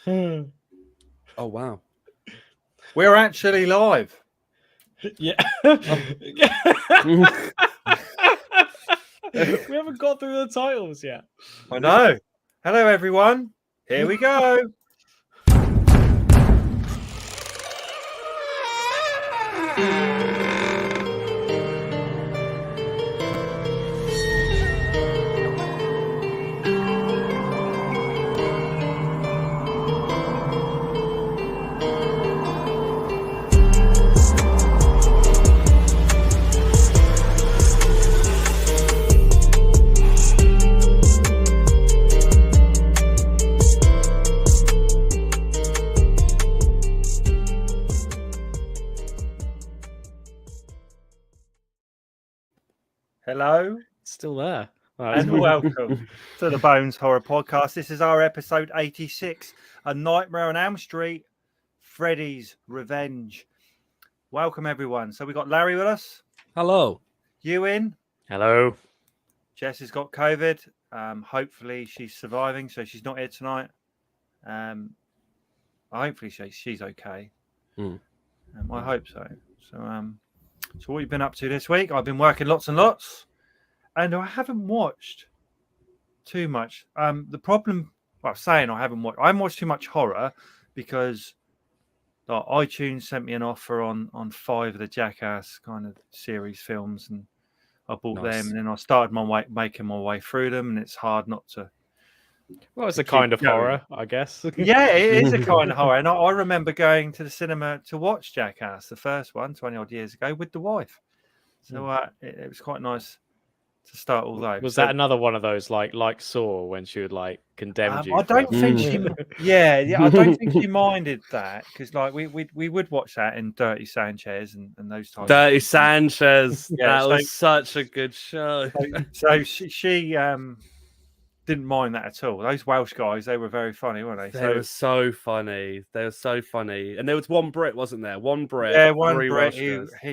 Oh, wow. We're actually live. Yeah. Oh. We haven't got through the titles yet. I know. Hello, everyone. Here we go. Hello. Still there. And welcome to the Bones Horror Podcast. This is our episode 86, A Nightmare on Elm Street, Freddy's Revenge. Welcome, everyone. So we got Larry with us. Hello. Ewan. Hello. Jess has got COVID. Hopefully she's surviving, so she's not here tonight. Hopefully she's okay. I hope so. So what you've been up to this week? I've been working lots and lots, and I haven't watched too much. The problem, well, saying I haven't watched too much horror because iTunes sent me an offer on 5 of the Jackass kind of series films, and I bought them, and then I started making my way through them, and it's hard not to. Well, it's a kind of horror, I guess. Yeah, it is a kind of horror. And I remember going to the cinema to watch Jackass, the first one, 20 odd years ago, with the wife. So it was quite nice to start all those. Was that another one of those like Saw when she would like condemn you? I don't think she. Yeah, I don't think she minded that because like we would watch that in Dirty Sanchez and those types. Dirty Sanchez. That was such a good show. So she didn't mind that at all. Those Welsh guys, they were very funny, weren't they? They were so funny. They were so funny. And there was one Brit, wasn't there? One Brit. Yeah, one Brit.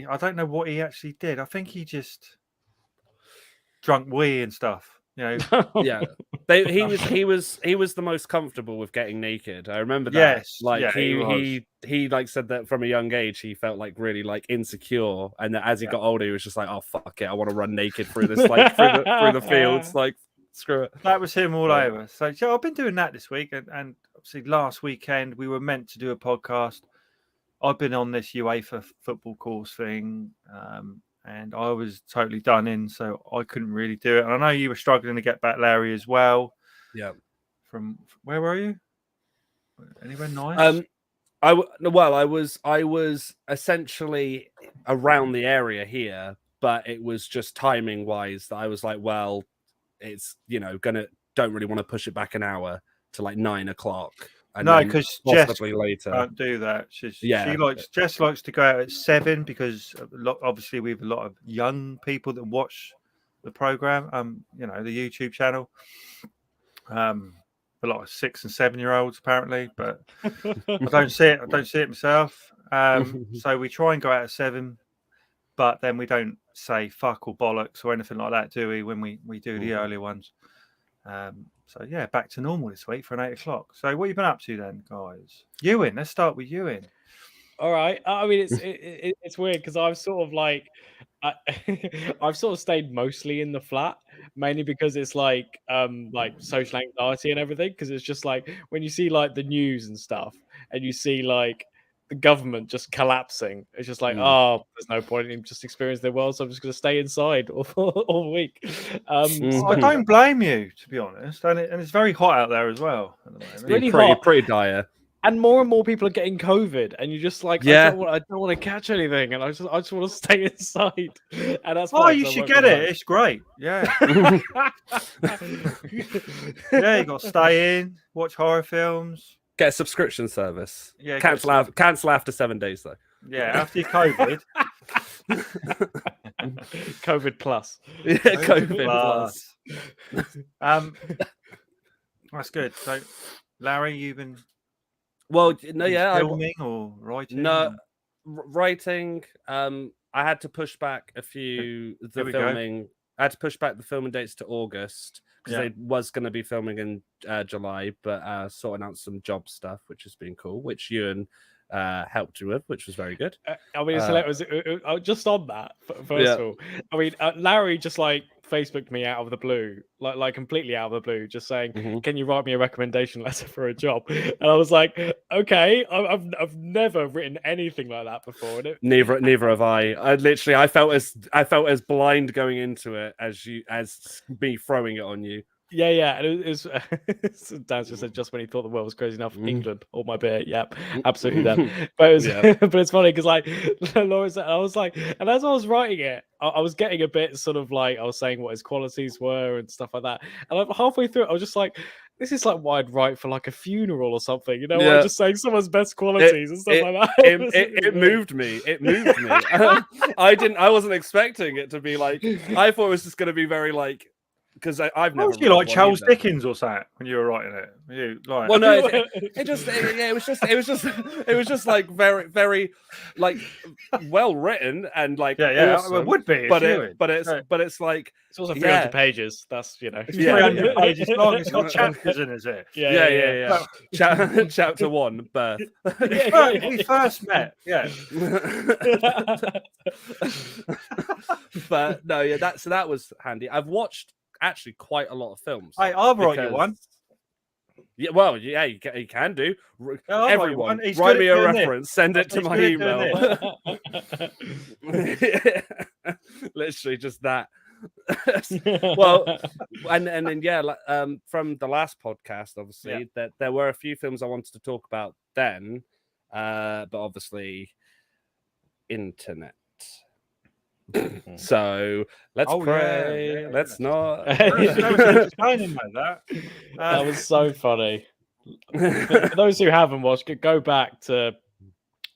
I don't know what he actually did. I think he just drunk wee and stuff. You know. Yeah. He was the most comfortable with getting naked. I remember that. Yes. Like yeah, he like said that from a young age he felt like really like insecure, and that as he got older he was just like, oh fuck it, I want to run naked through this like through the fields, like screw it. That was him all over. So I've been doing that this week, and obviously last weekend we were meant to do a podcast. I've been on this UEFA football course thing, and I was totally done in, so I couldn't really do it. And I know you were struggling to get back, Larry, as well. Yeah. From where were you? Anywhere nice? I was essentially around the area here, but it was just timing wise that I was like, well, it's don't really want to push it back an hour to like 9 o'clock. No, because Jess later can't do that. Jess likes to go out at 7 because obviously we have a lot of young people that watch the program. The YouTube channel. A lot of 6 and 7 year olds apparently, but I don't see it. I don't see it myself. So we try and go out at 7, but then we don't say fuck or bollocks or anything like that, do we? When we do the early ones. So yeah, back to normal this week for an 8 o'clock. So what have you been up to then, guys? Ewan, let's start with Ewan. All right. I mean, it's weird because I've sort of like I've sort of stayed mostly in the flat, mainly because it's like social anxiety and everything. Because it's just like when you see like the news and stuff, and you see like the government just collapsing, it's just like, oh, there's no point in just experiencing the world, so I'm just going to stay inside all week. I don't blame you, to be honest, and it's very hot out there as well at the moment. It's really hot, pretty dire, and more people are getting COVID, and you're just like, I don't want to catch anything, and I just want to stay inside. And that's you should get it. It's great. Yeah. Yeah, you got to stay in, watch horror films. Get a subscription service. Yeah, cancel after 7 days though. Yeah, after your COVID. COVID plus. Yeah, COVID plus. That's good. So, Larry, you've been filming or writing? No, writing. I had to push back the filming. I had to push back the filming dates to August because they was going to be filming in July, but sorting out some job stuff, which has been cool, which Ewan helped you with, which was very good. I mean, it's hilarious. Just on that, first of all, I mean, Larry just like Facebooked me out of the blue, like completely out of the blue, just saying, "Can you write me a recommendation letter for a job?" And I was like, "Okay, I've never written anything like that before." Neither have I. I felt as blind going into it as me throwing it on you. Yeah, and it was Dan just said just when he thought the world was crazy enough, England, all my beer, yep, absolutely that. But it was, but it's funny because like Laura said, I was like, and as I was writing it, I was getting a bit sort of like I was saying what his qualities were and stuff like that, and like, halfway through it, I was just like, this is like what I'd write for like a funeral or something, you know, I'm just saying someone's best qualities and stuff like that. It moved me. It moved me. I wasn't expecting it to be like. I thought it was just going to be very like. Because I've never. You like Charles Dickens or something when you were writing it? You like? Well, no, it was just like very, very, like well written and like awesome, it would be, but it's like it's also 300 pages. That's 300 pages long. It's got chapters in, is it? Yeah. Chapter 1, birth. We first met, But no, that was handy. I've watched actually quite a lot of films. I'll write you one. Yeah, well, yeah, you can do. Everyone, write me a reference. Send it to my email. Literally just that. Well, and then from the last podcast, obviously, that there were a few films I wanted to talk about then, but obviously, internet. So let's pray. Let's not. That was so funny. For those who haven't watched, go back to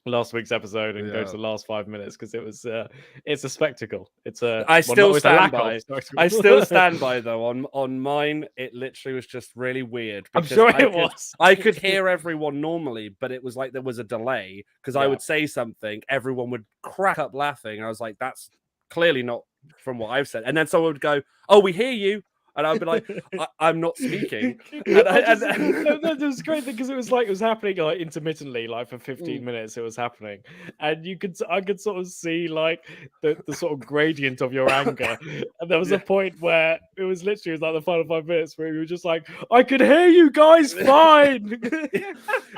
last week's episode and go to the last 5 minutes because it was it's a spectacle. It's a I still stand by though on mine. It literally was just really weird. I'm sure it was. I could hear everyone normally, but it was like there was a delay because I would say something, everyone would crack up laughing. I was like, that's clearly not from what I've said. And then someone would go, "Oh, we hear you." And I'd be like, I'm not speaking. That was great because it was happening like intermittently, like for 15 minutes it was happening. And I could sort of see like the sort of gradient of your anger. And there was a point where it was like the final 5 minutes where you were just like, I could hear you guys fine.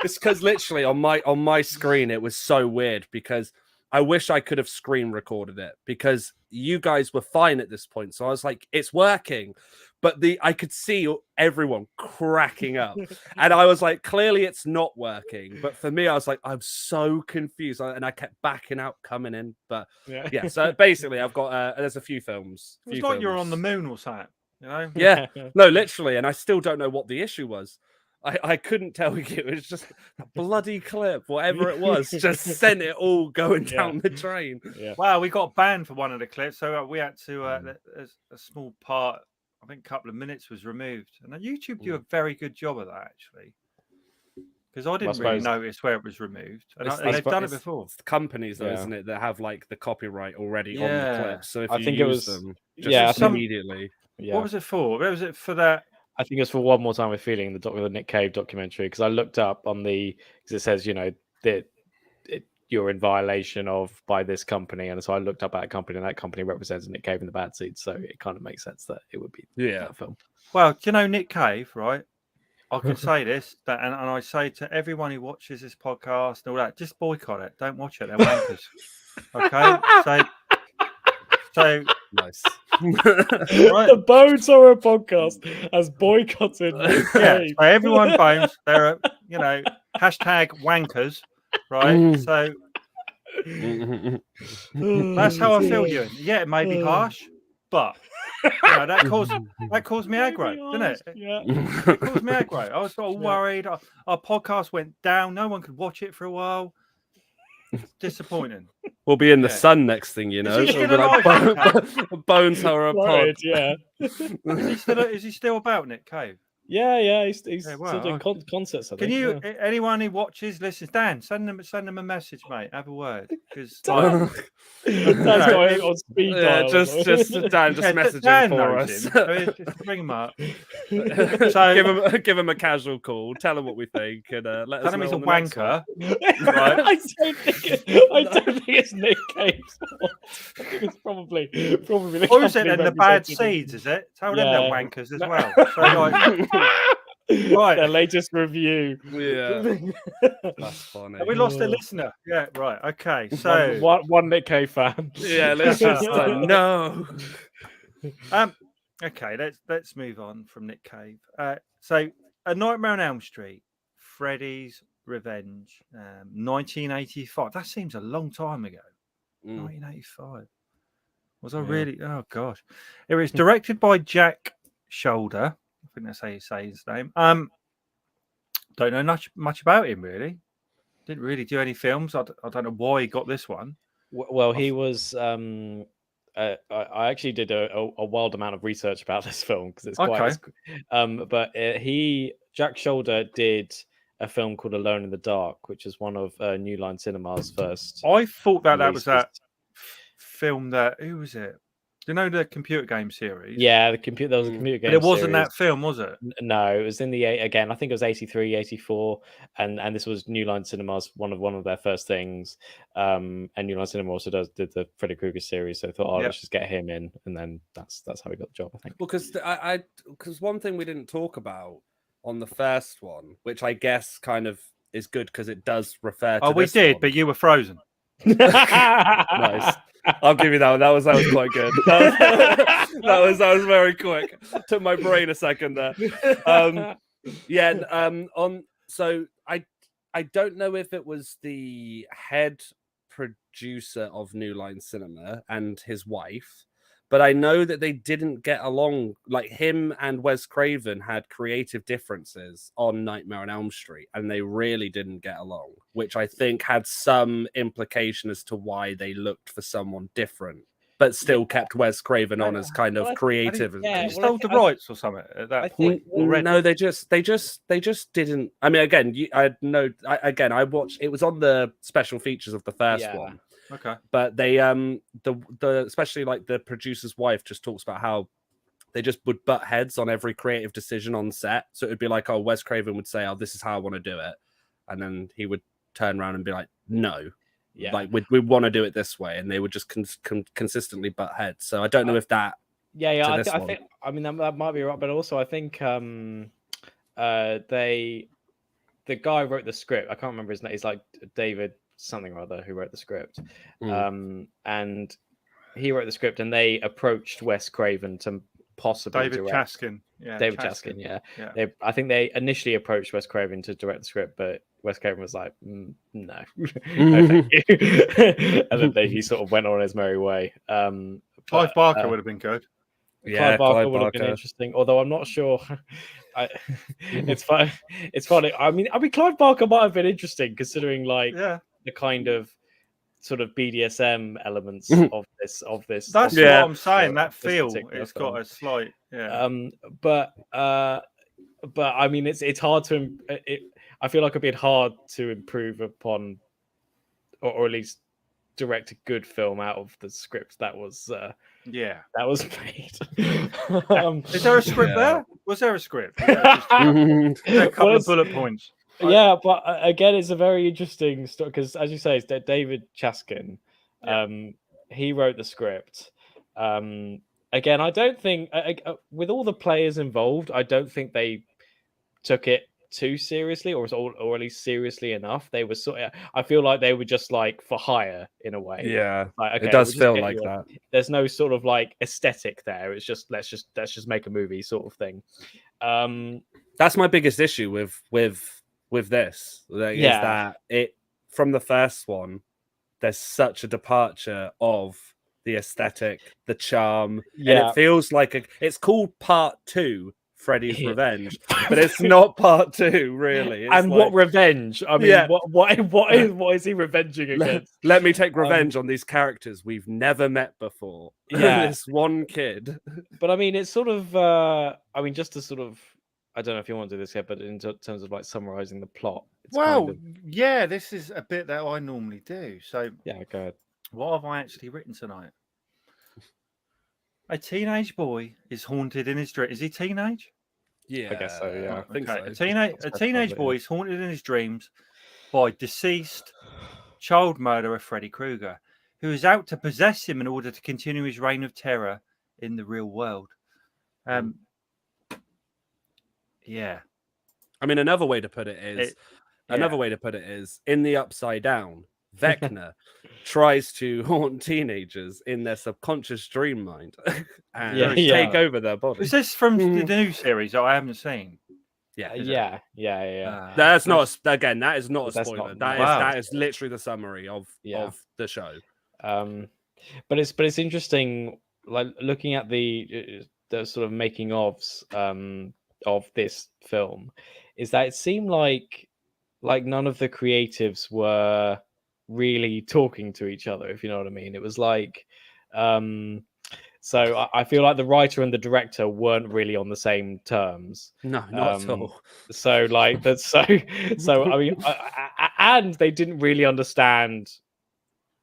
It's because literally on my screen it was so weird because I wish I could have screen recorded it because you guys were fine at this point. So I was like, it's working. But I could see everyone cracking up. And I was like, clearly it's not working. But for me, I was like, I'm so confused. And I kept backing out, coming in. But yeah, so basically I've got, there's a few films. It's like you're on the moon or something, you know? Yeah, no, literally. And I still don't know what the issue was. I couldn't tell you. It was just a bloody clip, whatever it was, just sent it all going down the drain. Yeah. Wow, we got banned for one of the clips, so we had to. A small part, I think, a couple of minutes was removed, and YouTube do a very good job of that actually, because I didn't really notice where it was removed, and they've done it before. It's companies, though, isn't it, that have like the copyright already on the clip. So if you use them, immediately. Yeah. What was it for? Where was it for that? I think it's for One More Time with Feeling, the Nick Cave documentary, because I looked up on because it says, you know, that you're in violation by this company. And so I looked up that company, and that company represents Nick Cave in the Bad Seeds. So it kind of makes sense that it would be that film. Well, do you know Nick Cave, right? I can say this, and I say to everyone who watches this podcast and all that, just boycott it. Don't watch it. They're wankers. Okay? So nice. Right. The Bones Horror Podcast has boycotted. So everyone bones. They're hashtag wankers, right? So that's how I feel, Ewan. Yeah, it may be harsh, but that caused me aggro, didn't it? Yeah, it caused me aggro. I was all worried. Our podcast went down. No one could watch it for a while. Disappointing. We'll be in the sun next thing, you know. Bones Horror Pod. Yeah. Is he still about, Nick Cave? Yeah. He's Yeah, still well, doing concerts. I can think. you, Yeah. anyone who watches, listens, Dan, send them a message, mate. Have a word, because Dan, you Dan's know, got it on speed Yeah, dial. just Dan, just message him Dan for knows us. him, so just bring him up. So give him a casual call. Tell him what we think, and let us tell him know he's a on the next one. wanker, right? I don't think it's Nick Cave's fault. I think it's probably the Or is it company then the bad representing- seeds? Is it? Tell them they're Yeah. wankers as well. So like, right. Their latest review. Yeah, that's funny. Have we lost a listener? Yeah, right. Okay, so one Nick Cave fan. Yeah, let's just no. Okay, let's move on from Nick Cave. So, A Nightmare on Elm Street, Freddy's Revenge, 1985. That seems a long time ago. 1985. Was I really? Oh gosh, it was directed by Jack Shoulder. I think that's how you say his name. Don't know much about him really. Didn't really do any films. I don't know why he got this one. Well, he was. I actually did a wild amount of research about this film because it's quite. Okay. But Jack Shoulder did a film called Alone in the Dark, which is one of New Line Cinema's first. I thought that was releases. that film that, who was it? Do you know the computer game series? Yeah, there was a computer game. But it wasn't series. that film, was it? No, it was in the again. I think it was 83, 84, and this was New Line Cinema's one of their first things. And New Line Cinema also did the Freddy Krueger series, so I thought, let's just get him in, and then that's how he got the job, I think. Well, because one thing we didn't talk about on the first one, which I guess kind of is good because it does refer to. Oh, we did, one. but you were frozen. Nice. I'll give you that one. That was quite good. That was very quick. Took my brain a second there. So I don't know if it was the head producer of New Line Cinema and his wife, but I know that they didn't get along. Like, him and Wes Craven had creative differences on Nightmare on Elm Street, and they really didn't get along, which I think had some implication as to why they looked for someone different, but still kept Wes Craven on as kind of creative. He stole the rights or something at that point. No, they just didn't. I mean, again, I watched. It was on the special features of the first one. Okay. But they the especially like the producer's wife just talks about how they just would butt heads on every creative decision on set. So it would be like, oh, Wes Craven would say, oh, this is how I want to do it. And then he would turn around and be like, no. Yeah. Like, we want to do it this way. And they would just consistently butt heads. So I don't know if that. I think, I mean, that might be right. But also, I think the guy who wrote the script, I can't remember his name. He's like David something or other who wrote the script. And he wrote the script, and they approached Wes Craven to possibly David direct. Chaskin. Yeah, David Chaskin, yeah. I think they initially approached Wes Craven to direct the script, but Wes Craven was like, no, no, thank you. And then he sort of went on his merry way. Clive Barker would have been good. Clive Barker would have been interesting, although I'm not sure. It's fun. It's funny. I mean, Clive Barker might have been interesting considering, like, the kind of sort of BDSM elements of this. That's what I'm saying. That feel, it's got a slight, But I mean, it's hard to. I feel like it'd be hard to improve upon, or at least direct a good film out of the script that was. That was made. Is there a script there? Was there a script? A couple of bullet points. Yeah, but again, it's a very interesting story because, as you say, it's David Chaskin. He wrote the script. Again, I don't think, with all the players involved, I don't think they took it too seriously, or at least seriously enough. They were I feel like they were just like for hire in a way. Yeah, like, okay, it does feel like that. There's no sort of like aesthetic there. It's just let's just make a movie sort of thing. That's my biggest issue with this. Is that it from the first one, there's such a departure of the aesthetic, the charm, and it feels like it's called Part 2. Freddy's Revenge, but it's not Part 2, really. And like, what revenge? I mean, what is he revenging against? Let me take revenge on these characters we've never met before. This one kid. But I mean, it's sort of. I mean, just to sort of I don't know if you want to do this yet, but in terms of like summarizing the plot, it's Well, kind of yeah, this is a bit that I normally do. So, yeah. Go ahead. what have I actually written tonight? A teenage boy is haunted in his dream. Is he teenage? Yeah, I guess so, yeah. I think Okay. so. A teenage boy is haunted in his dreams by deceased child murderer Freddy Krueger, who is out to possess him in order to continue his reign of terror in the real world. Yeah. I mean, another way to put it is in the Upside Down, Vecna tries to haunt teenagers in their subconscious dream mind and take over their body. Is this from the new series that I haven't seen? Yeah. That's not again. That is not a That's spoiler. not- That is literally the summary of the show. But it's interesting, like looking at the sort of making ofs of this film, is that it seemed like none of the creatives were really talking to each other, if you know what I mean. It was like so I feel like the writer and the director weren't really on the same terms. No, not at all. So like that's so I mean, and they didn't really understand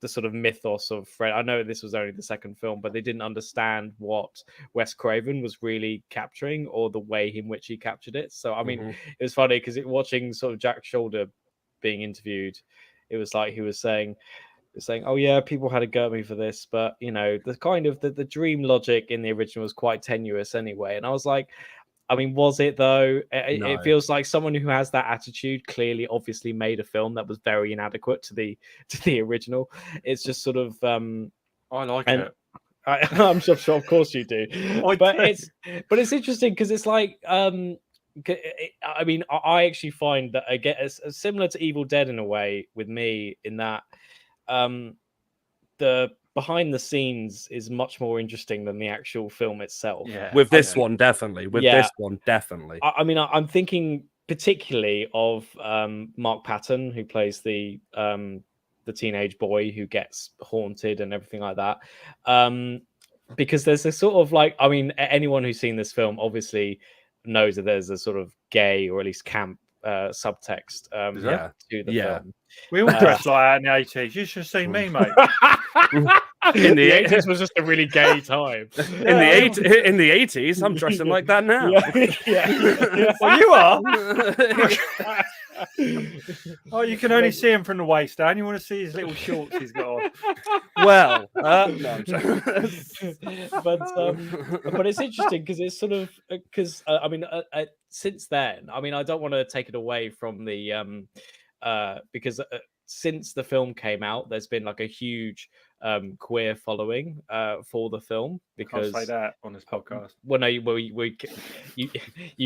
the sort of mythos of Fred. I know this was only the second film, but they didn't understand what Wes Craven was really capturing or the way in which he captured it. So I mean, it was funny because watching sort of Jack Shoulder being interviewed, it was like he was saying, oh yeah, people had a go at me for this, but you know, the kind of the dream logic in the original was quite tenuous anyway. And I was like, I mean, was it though? It feels like someone who has that attitude clearly, obviously, made a film that was very inadequate to the original. It's just sort of. I like it. I'm sure, of course you do. It's interesting because it's like. I mean, I actually find that again, it's similar to Evil Dead in a way with me in that the behind the scenes is much more interesting than the actual film itself. Yeah, with this one definitely. I mean, I'm thinking particularly of Mark Patton, who plays the teenage boy who gets haunted and everything like that. Because there's a sort of like, I mean, anyone who's seen this film obviously knows that there's a sort of gay or at least camp subtext to the film. We all dressed like that in the 80s. You should have seen me, mate. In the 80s was just a really gay time. In the 80s, I'm dressing like that now. Well, you are. Oh, you can only see him from the waist down. You want to see his little shorts he's got on. Well, no, but it's interesting because it's sort of I mean, since then, I mean, I don't want to take it away from the because since the film came out, there's been like a huge queer following for the film. Because I'll say that on this podcast. Well, no, you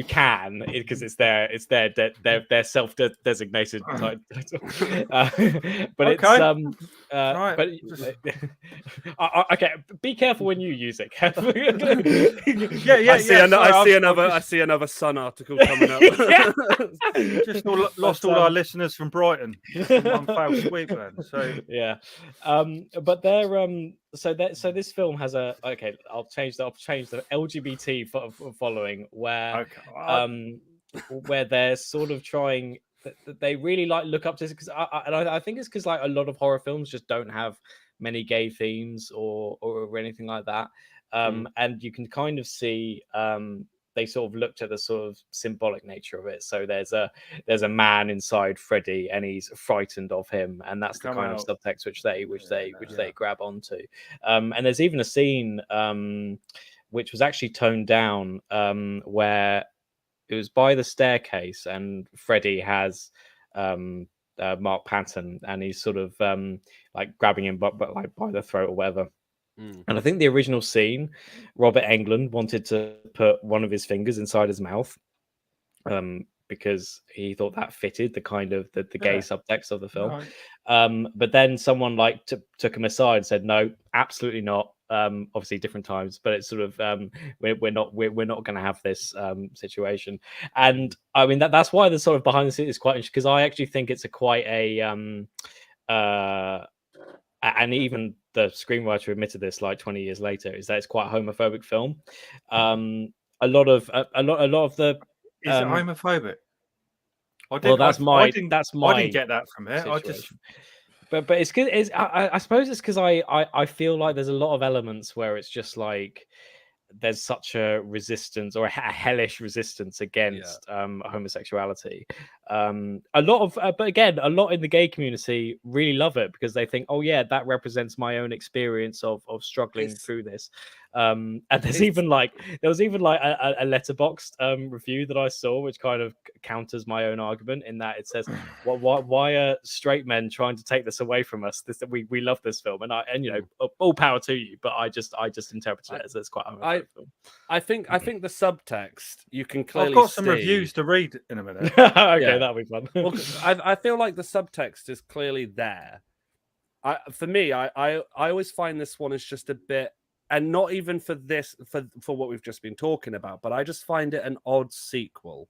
can because it's their self-designated title. But okay. Right. But okay, be careful when you use it. I see another Sun article coming up. Just lost all our listeners from Brighton. One foul sweep then. So yeah, but they're so this film has a I'll change the LGBT following where where they're sort of trying. They really like look up to this because I think it's because like a lot of horror films just don't have many gay themes or anything like that, and you can kind of see they sort of looked at the sort of symbolic nature of it. So there's a man inside Freddy and he's frightened of him, and that's the kind of subtext which they grab onto. And there's even a scene which was actually toned down where it was by the staircase and Freddy has Mark Patton and he's sort of like grabbing him but like by the throat or whatever. And I think the original scene, Robert Englund wanted to put one of his fingers inside his mouth because he thought that fitted the kind of the gay subtext of the film. Right. But then someone like took him aside and said, no, absolutely not. Obviously different times, but it's sort of we're not going to have this situation. And I mean that's why the sort of behind the scenes is quite interesting because I actually think it's quite a and even the screenwriter admitted this like 20 years later, is that it's quite a homophobic film. A lot of the Is it homophobic? Well, that's I didn't my get that from it. situation. But it's good. I suppose it's because I feel like there's a lot of elements where it's just like there's such a resistance or a hellish resistance against homosexuality. A lot of, but again, a lot in the gay community really love it because they think, oh yeah, that represents my own experience of struggling through this. And there was even like a Letterboxd review that I saw, which kind of counters my own argument in that it says, why are straight men trying to take this away from us? We love this film, and you know, all power to you. But I just interpreted it as it's quite. I think the subtext you can clearly. I've got some reviews to read in a minute. Okay, that'll be fun. Well, I feel like the subtext is clearly there. For me, I always find this one is just a bit. And not even for this, for what we've just been talking about, but I just find it an odd sequel.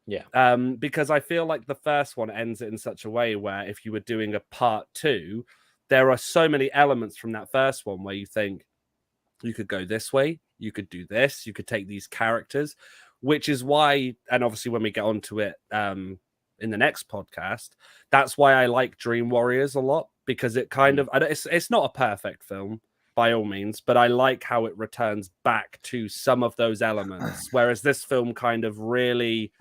Yeah. Because I feel like the first one ends it in such a way where if you were doing a part 2, there are so many elements from that first one where you think you could go this way, you could do this, you could take these characters, which is why, and obviously when we get onto it in the next podcast, that's why I like Dream Warriors a lot, because it kind of, it's not a perfect film, by all means, but I like how it returns back to some of those elements, whereas this film kind of really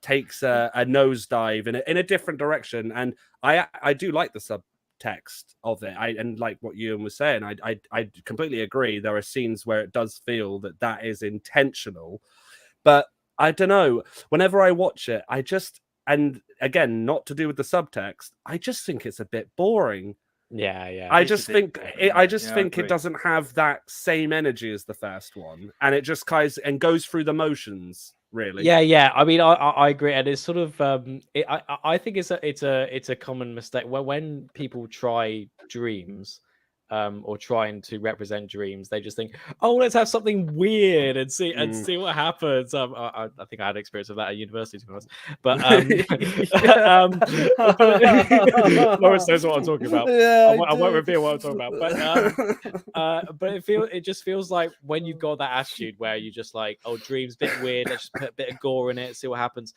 takes a nosedive in a different direction. And I do like the subtext of it. And like what Ewan was saying, I completely agree. There are scenes where it does feel that is intentional, but I don't know. Whenever I watch it, and again, not to do with the subtext, I just think it's a bit boring. Yeah. I just think it doesn't have that same energy as the first one, and it just goes through the motions, really. Yeah. I mean, I agree, and it's sort of I think it's a common mistake when people try dreams. Or trying to represent dreams, they just think, "Oh, let's have something weird and see what happens." I think I had experience of that at university, to be honest. But Lawrence knows what I'm talking about. Yeah, I won't reveal what I'm talking about. But it just feels like when you've got that attitude where you just like, "Oh, dreams, bit weird. Let's just put a bit of gore in it, see what happens."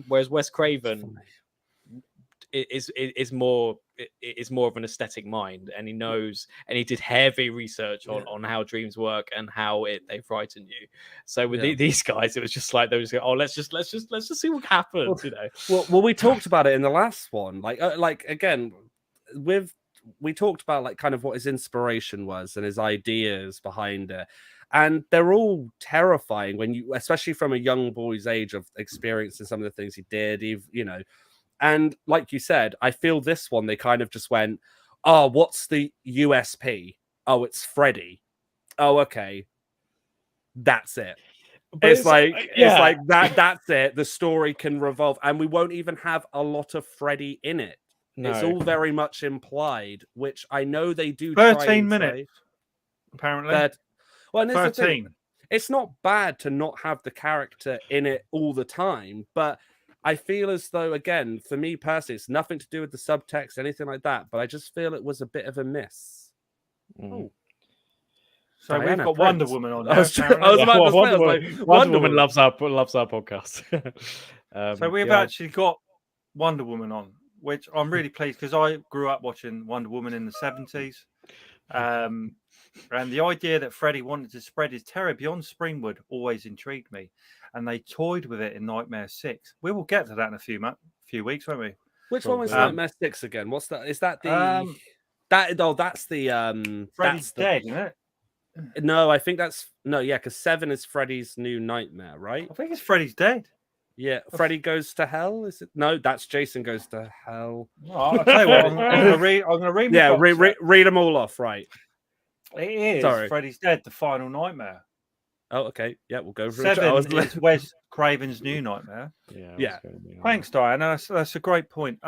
Whereas Wes Craven is more of an aesthetic mind, and he knows, and he did heavy research on how dreams work and how they frighten you. So with these guys, it was just like they was going, "Oh, let's just see what happens," you know. Well, we talked about it in the last one, like again, we talked about like kind of what his inspiration was and his ideas behind it. And they're all terrifying when you, especially from a young boy's age of experiencing some of the things he did, you know. And like you said, I feel this one, they kind of just went, "Oh, what's the USP? Oh, it's Freddy. Oh, okay. That's it." But it's like that. That's it. The story can revolve, and we won't even have a lot of Freddy in it. No. It's all very much implied, which I know they do. 13 minutes, apparently. Well, 13. It's not bad to not have the character in it all the time, but I feel as though, again, for me personally, it's nothing to do with the subtext, anything like that, but I just feel it was a bit of a miss. Oh. So Diana we've got Prince. Wonder Woman on there. I was about to say, Wonder Woman loves our podcast. So we've actually got Wonder Woman on, which I'm really pleased because I grew up watching Wonder Woman in the 70s. And the idea that Freddy wanted to spread his terror beyond Springwood always intrigued me. And they toyed with it in Nightmare 6. We will get to that in a few weeks, won't we? Which one was Nightmare 6 again? What's that? Is that the that's the Freddy's dead, isn't it? No, I think that's because 7 is Freddy's New Nightmare, right? I think it's Freddy's dead. Yeah, Freddy Goes to Hell. Is it? No, that's Jason Goes to Hell. Oh, I'll tell you what, I'm gonna read. Yeah, read them all off, right? It is Freddy's Dead, the final nightmare. Oh, okay. Yeah, we'll go for 7 is Wes Craven's New Nightmare. Yeah. Thanks, Diana. That's a great point.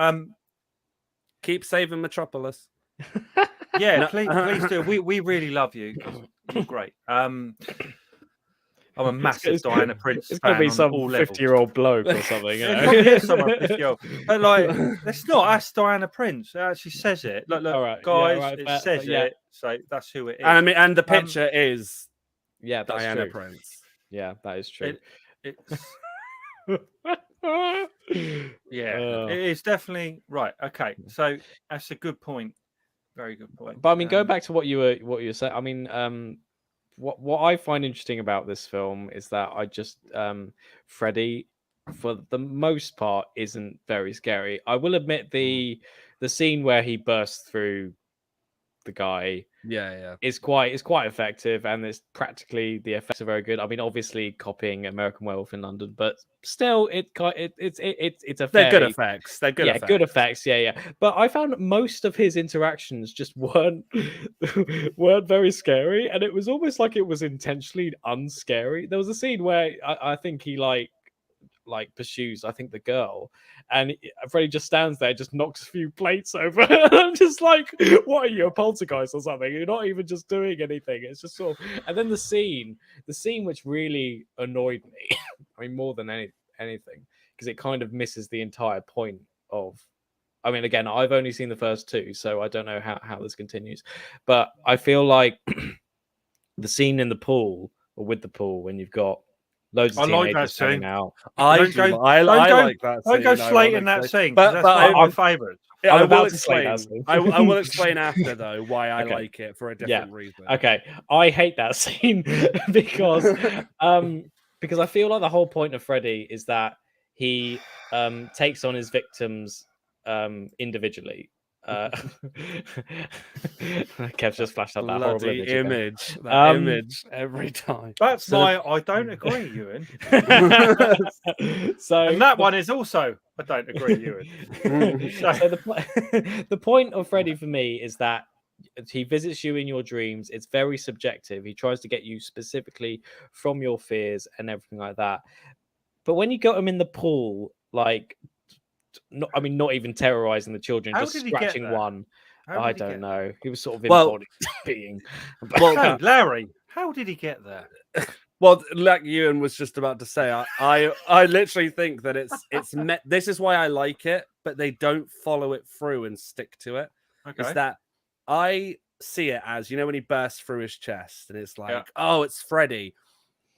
Keep saving Metropolis. Yeah, please do. We really love you. You're great. I'm a massive Diana Prince. It's gonna be some 50-year-old bloke or something. You know? It is some 50-year-old. But like, it's not. That's Diana Prince. It actually says it. Look, right. guys, it says it. So that's who it is. And I mean, and the picture is Diana Prince. Yeah, that is true. Yeah, it is definitely right. Okay, so that's a good point. Very good point. But I mean, going back to what you were saying, I mean, what I find interesting about this film is that I just Freddy, for the most part, isn't very scary. I will admit the scene where he bursts through the guy Yeah. is quite effective, and it's practically the effects are very good. I mean, obviously copying American Werewolf in London, but still, it's a They're good fairly effects. They're good yeah, effects. good effects. Yeah. But I found most of his interactions just weren't very scary, and it was almost like it was intentionally unscary. There was a scene where I think he like pursues, I think, the girl, and Freddy just stands there, just knocks a few plates over. I'm just like, what are you, a poltergeist or something? You're not even just doing anything. It's just sort of, and then the scene which really annoyed me, I mean, more than anything, because it kind of misses the entire point of. I mean, again, I've only seen the first two, so I don't know how this continues, but I feel like the scene in the pool or with the pool when you've got loads of I like that teenagers standing scene. out. I Don't do. go- I don't go- like that. Don't go scene, slating that scene, But because that's one of I- my favourites. Yeah, I'm I about will to say explain. that I will explain after though why I Okay. like it for a different reason. Okay, I hate that scene because I feel like the whole point of Freddy is that he takes on his victims individually. Kev just flashed out that horrible Bloody image. Again. That image every time. That's So- my I don't agree, Ewan. So And that one is also I don't agree, Ewan. so the point of Freddy for me is that he visits you in your dreams. It's very subjective. He tries to get you specifically from your fears and everything like that. But when you got him in the pool, like, not even terrorizing the children, How just did he get scratching there? one. How I did he don't get know. He was sort of Well- embodied being. Hey, Larry, how did he get there? Well, like Ewan was just about to say, I literally think that it's met. This is why I like it, but they don't follow it through and stick to it. Okay. Is that I see it as, when he bursts through his chest and it's like, Yeah. oh, it's Freddy.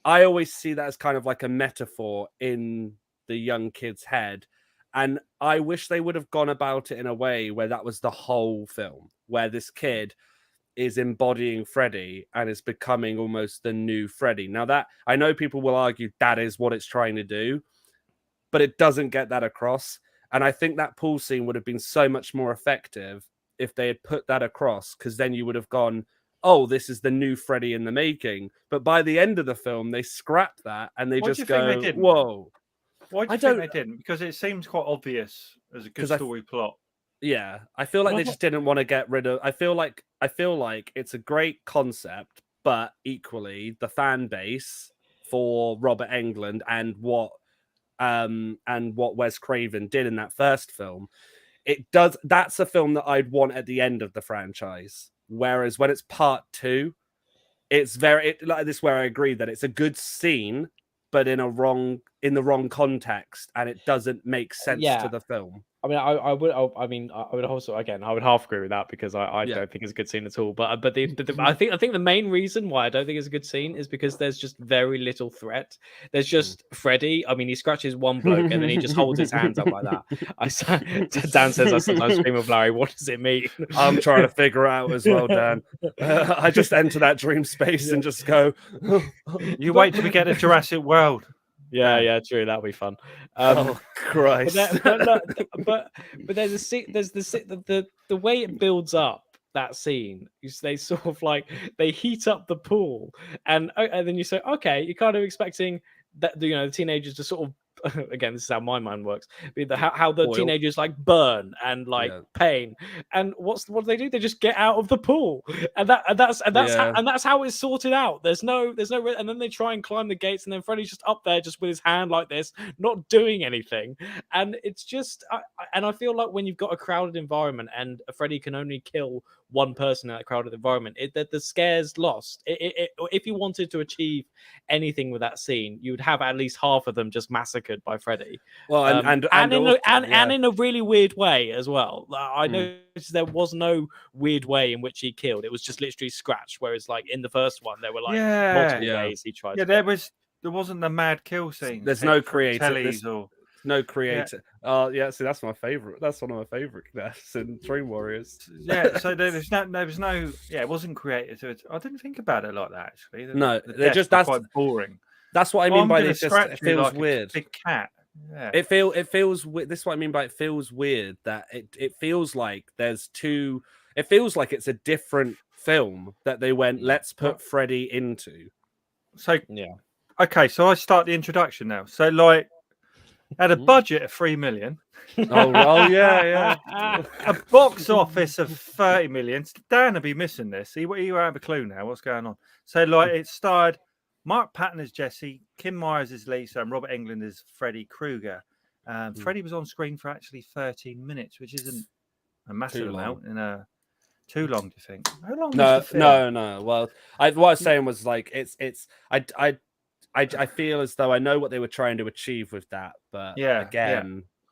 I always see that as kind of like a metaphor in the young kid's head. And I wish they would have gone about it in a way where that was the whole film, where this kid is embodying Freddy and is becoming almost the new Freddy. Now, that I know people will argue that is what it's trying to do, but it doesn't get that across. And I think that pool scene would have been so much more effective if they had put that across, because then you would have gone, oh, this is the new Freddy in the making. But by the end of the film, they scrap that and they Why do just you think they go, didn't? whoa. Why do I you think don't- they didn't? Because it seems quite obvious as a good 'Cause I- story plot. Yeah, I feel like they Well- just didn't want to get rid of. I feel like it's a great concept, but equally the fan base for Robert Englund and what Wes Craven did in that first film, that's a film that I'd want at the end of the franchise. Whereas when it's part two, it's like this, where I agree that it's a good scene, but in the wrong context, and it doesn't make sense Yeah. to the film. I mean, I would also, again, I would half agree with that, because I Yeah. don't think it's a good scene at all. But I think the main reason why I don't think it's a good scene is because there's just very little threat. There's just Freddy. I mean, he scratches one bloke and then he just holds his hands up like that. Dan says I sometimes scream with Larry. What does it mean? I'm trying to figure out as well, Dan. I just enter that dream space and just go. You wait till we get to Jurassic World. Yeah, true. That'll be fun. Oh Christ! But there's the way it builds up that scene is they sort of like they heat up the pool, and then you say, okay, you're kind of expecting that the teenagers to sort of again, this is how my mind works. How the Oil. teenagers like burn and like pain, and what do they do? They just get out of the pool, and that's how it's sorted out. There's no, and then they try and climb the gates, and then Freddy's just up there, just with his hand like this, not doing anything, and it's just, and I feel like when you've got a crowded environment and Freddy can only kill one person in that crowded environment, the scare's lost. If you wanted to achieve anything with that scene, you would have at least half of them just massacred by Freddy. Well, and in a really weird way as well. I noticed there was no weird way in which he killed. It was just literally scratched. Whereas, like in the first one, there were like multiple ways he tried. Yeah, to there kill. was. the mad kill scenes. There's no creative. Tellies or no creative. Oh yeah, see that's my favorite. That's one of my favorite deaths in Dream Warriors. Yeah, so there was no. Yeah, it wasn't creative. So I didn't think about it like that actually. No, the they're just were that's quite boring. That's what I mean by it. it feels weird. Big cat. Yeah. It feels weird. This is what I mean by it feels weird. That it feels like there's two. It feels like it's a different film that they went. Let's put Freddy into. So yeah. Okay, so I start the introduction now. So like, had a budget of 3 million. oh yeah. A box office of 30 million. Dan will be missing this. He won't have a clue now what's going on. So like, it starred Mark Patton as Jesse, Kim Myers as Lisa, and Robert Englund as Freddy Krueger. Freddy was on screen for actually 13 minutes, which isn't a massive amount. Too long, do you think? How long? No. Well, what I was saying was like I feel as though I know what they were trying to achieve with that, but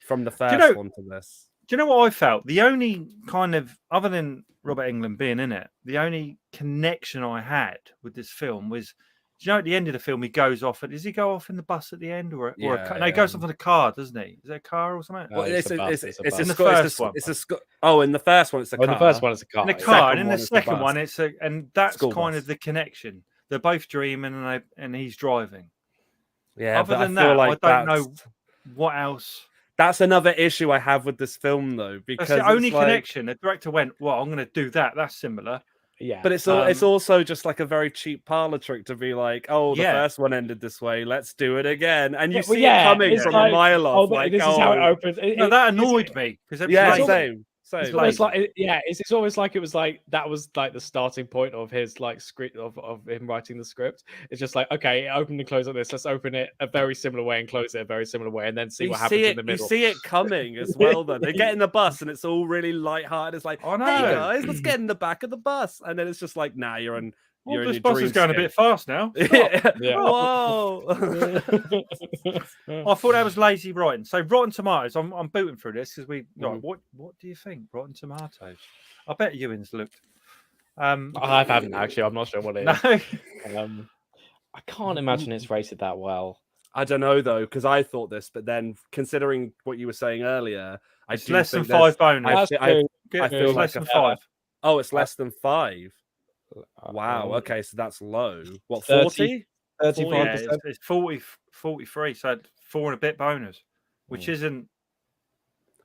from the first one to this. Do you know what I felt? The only kind of, other than Robert Englund being in it, the only connection I had with this film was, do you know, at the end of the film, he goes off. Does he go off in the bus at the end, or no? He goes off in a car, doesn't he? Is it a car or something? Well, it's in the first one. In the first one, it's a car. In the first one, it's a car. In the car, and in the second one, it's and that's kind of the connection. They're both dreaming, and he's driving. Yeah. Other than that, I don't know what else. That's another issue I have with this film, though, because that's the only connection. The director went, "Well, I'm going to do that. That's similar." Yeah, but it's also just like a very cheap parlor trick to be like, oh, the first one ended this way, let's do it again, and you see it coming from a mile off. This is how it opens. That annoyed me because same. It's almost like it's almost like it was like that was like the starting point of his like script of him writing the script. It's just like, okay, it opened and closed like this. Let's open it a very similar way and close it a very similar way, and then see what happens in the middle. You see it coming as well. Then they get in the bus and it's all really lighthearted. It's like, hey guys, let's get in the back of the bus, and then it's just like, nah, you're in. This bus is going a bit fast now. Whoa! I thought that was lazy writing. So Rotten Tomatoes, I'm booting through this because what do you think? Rotten Tomatoes. I bet Ewan's looked. I haven't actually. I'm not sure what it is. No. I can't imagine it's rated that well. I don't know though, because I thought this, but then considering what you were saying earlier, it's less than 5 bonus. I feel like less than 5. Oh, it's less than 5. Wow. Okay, so that's low. What, 40? 35%? Yeah, it's 43. So 4 and a bit bonus, which isn't.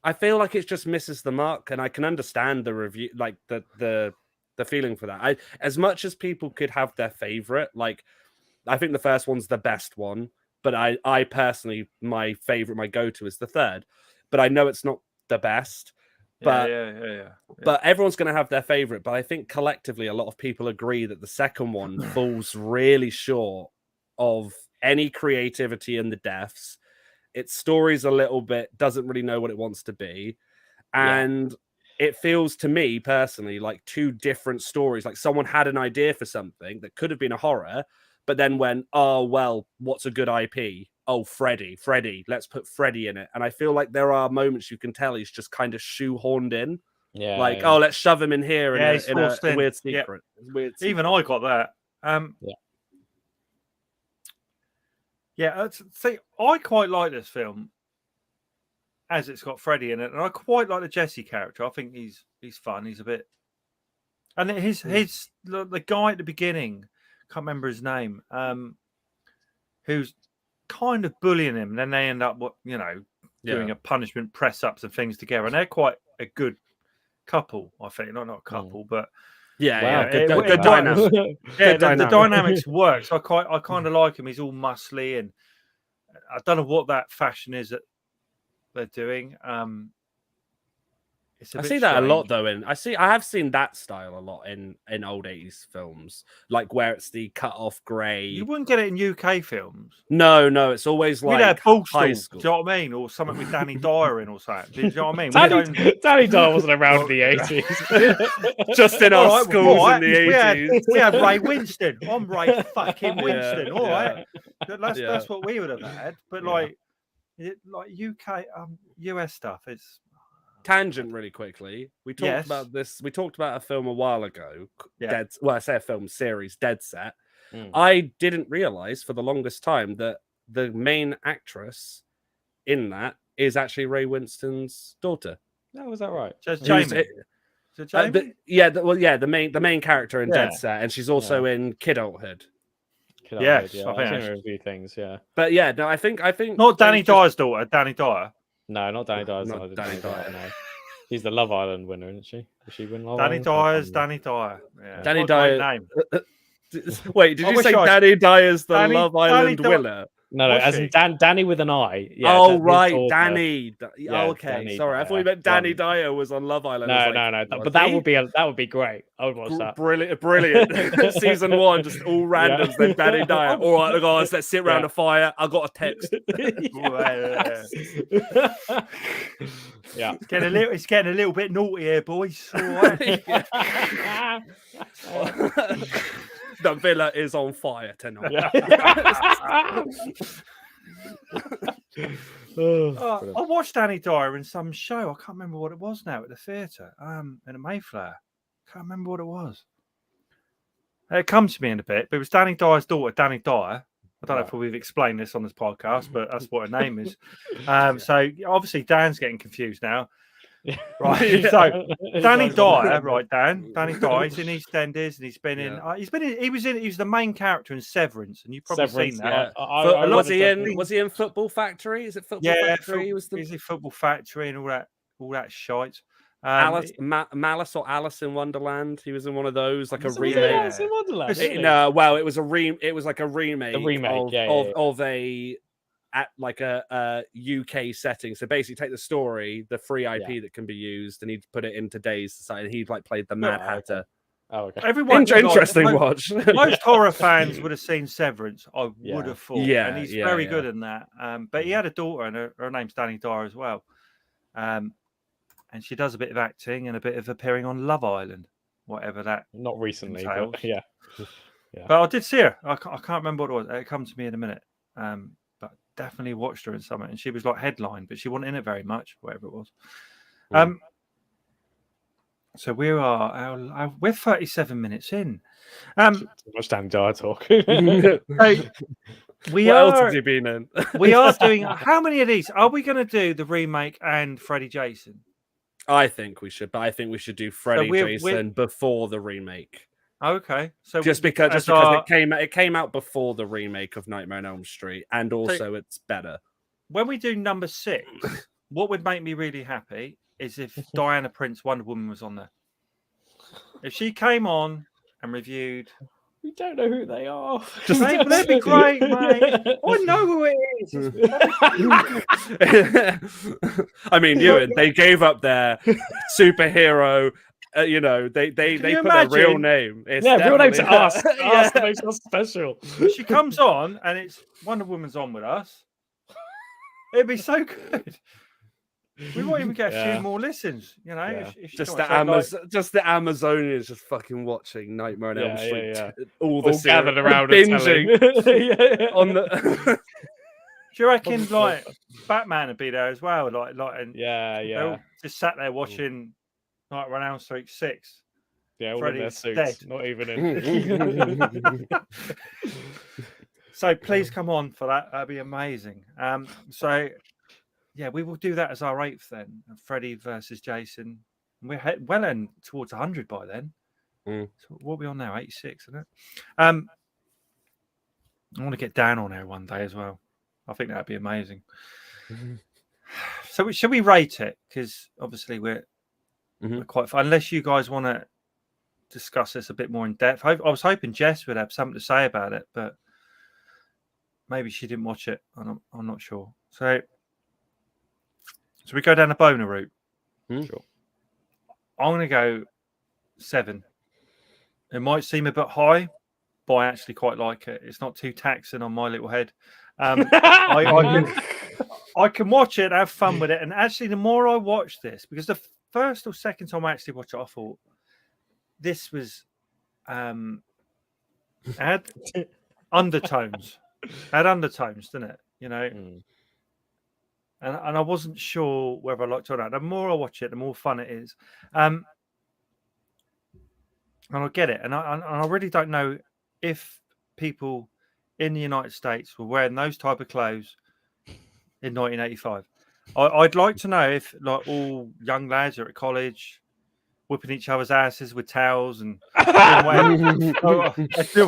I feel like it just misses the mark, and I can understand the review, like the feeling for that. As much as people could have their favorite, like I think the first one's the best one, but I personally, my favorite, my go-to is the third. But I know it's not the best. But but everyone's going to have their favorite. But I think collectively, a lot of people agree that the second one falls really short of any creativity in the deaths. Its story's a little bit doesn't really know what it wants to be, and it feels to me personally like two different stories. Like someone had an idea for something that could have been a horror, but then went, oh well, what's a good IP? Oh, Freddy, let's put Freddy in it. And I feel like there are moments you can tell he's just kind of shoehorned in. Yeah. Like, oh, let's shove him in here in a weird secret. Weird secret. Even I got that. See, I quite like this film as it's got Freddy in it. And I quite like the Jesse character. I think he's fun. He's a bit. And the guy at the beginning, can't remember his name, who's kind of bullying him, and then they end up doing a punishment press ups and things together, and they're quite a good couple, I think. Not a couple, but good dynamic. The dynamics works. I kind of like him. He's all muscly, and I don't know what that fashion is that they're doing. I see that a lot though, I have seen that style a lot in old 80s films, like where it's the cut off grey. You wouldn't get it in UK films. No, it's always like high school. Do you know what I mean? Or something with Danny Dyer in or something. Do you know what I mean? Danny Dyer wasn't around in the 80s. Just in our schools in the 80s. We had Ray Winston. I'm Ray fucking Winston. All right. That's what we would have had. But like UK, US stuff, it's tangent really quickly. We talked about this. We talked about a film a while ago. I say a film series, Dead Set. I didn't realize for the longest time that the main actress in that is actually Ray Winston's daughter. Oh, was that right? So it's Who's- Jamie. Is it Jamie? the main character in Yeah. Dead Set, and she's also in Kidulthood. Yes, yeah. I think I've seen I her in a few things. Yeah. But yeah, no, I think Not Danny they've just- Dyer's daughter. Danny Dyer. No, not Danny Dyer's. Not daughter, Danny Dyer. No. She's the Love Island winner, isn't she? Did she win Love Danny Island? Dyer's Danny Dyer. Yeah. Danny What a great Dyer- name. Wait, did I you wish say I- Danny Dyer's the Danny- Love Danny Island Dyer- winner? No, Was as she? in Danny with an I. Yeah. Oh his right, daughter. Danny. Yeah, Okay, Danny sorry. I thought you Dyer. meant Danny Dyer was on Love Island. I No, was like, no. was But that he? would be great. I would watch that. Brilliant. Season 1, just all randoms. Then Danny Dyer. All right, guys, let's sit around Yeah. a fire. I got a text. Yeah. It's getting a little bit naughty here, boys. All right. The villa is on fire tonight. I watched Danny Dyer in some show. I can't remember what it was now at the theatre. In a Mayflower. Can't remember what it was. It comes to me in a bit, but it was Danny Dyer's daughter, Danny Dyer. I don't know if we've explained this on this podcast, but that's what her name is. So obviously Dan's getting confused now. Right. So Danny Dyer, right, Dan. Danny Dyer, he's in EastEnders and he's been in he was the main character in Severance, and you've probably seen that. Yeah. Was he in Football Factory? Is it Football Factory? He was in Football Factory and all that shite. Malice or Alice in Wonderland. He was in one of those, like a remake. Alice in Wonderland. It was it was like a remake. Of a UK setting. So basically, take the story, the free IP that can be used, and he'd put it in today's society. And he played the Mad Hatter. Oh, okay. Everyone, interesting watch. Most horror fans would have seen Severance. I would have thought. Yeah, and he's very good in that. But he had a daughter, and her name's Danny Dyer as well. And she does a bit of acting and a bit of appearing on Love Island, whatever that. Not recently, entails. but yeah. But I did see her. I can't remember what it was. It comes to me in a minute. But definitely watched her in something, and she was like headline, but she wasn't in it very much, whatever it was. So we're 37 minutes in. Too much Danny Dyer talk. We what are. else has he been in? We are doing. How many of these are we going to do? The remake and Freddy Jason. I think we should, but I think we should do Freddy Jason before the remake. Okay, so just because it came out before the remake of Nightmare on Elm Street, and also it's better. When we do number 6, what would make me really happy is if Diana Prince Wonder Woman was on there. If she came on and reviewed. We don't know who they are. That'd be great, mate. I know who it is. I mean, they gave up their superhero. They put a real name. Real name to us. That makes us special. She comes on and it's Wonder Woman's on with us. It'd be so good. We won't even get a few more listens, if just the Amazonians just fucking watching Nightmare on Elm Street. All gathered around binging on the. Do you reckon like Batman would be there as well? And yeah. Just sat there watching Nightmare on Elm Street 6. Yeah, all Freddy's in their suits, dead. not even in. So please come on for that. That'd be amazing. Yeah, we will do that as our 8th then. Freddy versus Jason. We're well in towards 100 by then. So what are we on now? 86, isn't it? I want to get Dan on there one day as well. I think that'd be amazing. So should we rate it? Because obviously we're quite fun. Unless you guys want to discuss this a bit more in depth. I was hoping Jess would have something to say about it, but maybe she didn't watch it. I'm not sure. So we go down the boner route. Sure. I'm going to go 7. It might seem a bit high, but I actually quite like it. It's not too taxing on my little head. I can watch it, have fun with it. And actually, the more I watch this, because the first or second time I actually watched it, I thought this was had undertones. Had undertones, didn't it? And I wasn't sure whether I liked it or not. The more I watch it, the more fun it is. And I get it. And I really don't know if people in the United States were wearing those type of clothes in 1985. I'd like to know if like all young lads are at college whipping each other's asses with towels and doing